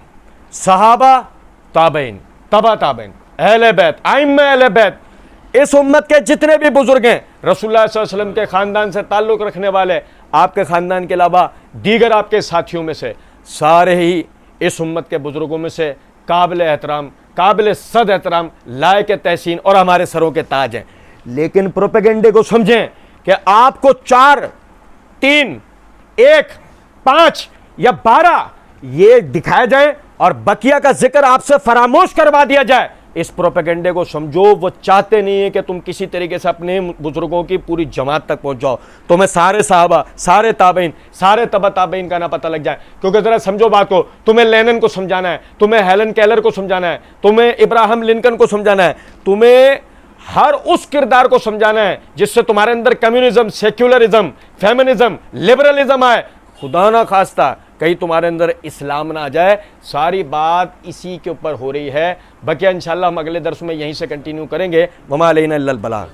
صحابہ, تابعین, تبع تابعین, اہل بیت, ائمہ اہل بیت, اس امت کے جتنے بھی بزرگ ہیں, رسول اللہ صلی اللہ علیہ وسلم کے خاندان سے تعلق رکھنے والے, آپ کے خاندان کے علاوہ دیگر آپ کے ساتھیوں میں سے, سارے ہی اس امت کے بزرگوں میں سے قابل احترام, قابل صد احترام, لائق تحسین اور ہمارے سروں کے تاج ہیں. لیکن پروپیگنڈے کو سمجھیں کہ آپ کو 4, 3, 1, 5 یا 12 یہ دکھائے جائیں اور بقیہ کا ذکر آپ سے فراموش کروا دیا جائے. اس پروپیگنڈے کو سمجھو, وہ چاہتے نہیں ہیں کہ تم کسی طریقے سے اپنے بزرگوں کی پوری جماعت تک پہنچ جاؤ, تمہیں سارے صحابہ, سارے تابعین, سارے تبع تابعین کا نہ پتہ لگ جائے. کیونکہ ذرا سمجھو بات کو, تمہیں لینن کو سمجھانا ہے, تمہیں ہیلن کیلر کو سمجھانا ہے, تمہیں ابراہم لنکن کو سمجھانا ہے, تمہیں ہر اس کردار کو سمجھانا ہے جس سے تمہارے اندر کمیونزم, سیکولرزم, فیمنزم, لبرلزم آئے. خدا نہ خواستہ کہیں تمہارے اندر اسلام نہ آ جائے. ساری بات اسی کے اوپر ہو رہی ہے. بقیہ انشاءاللہ ہم اگلے درس میں یہیں سے کنٹینیو کریں گے. وما علینا الا البلاغ.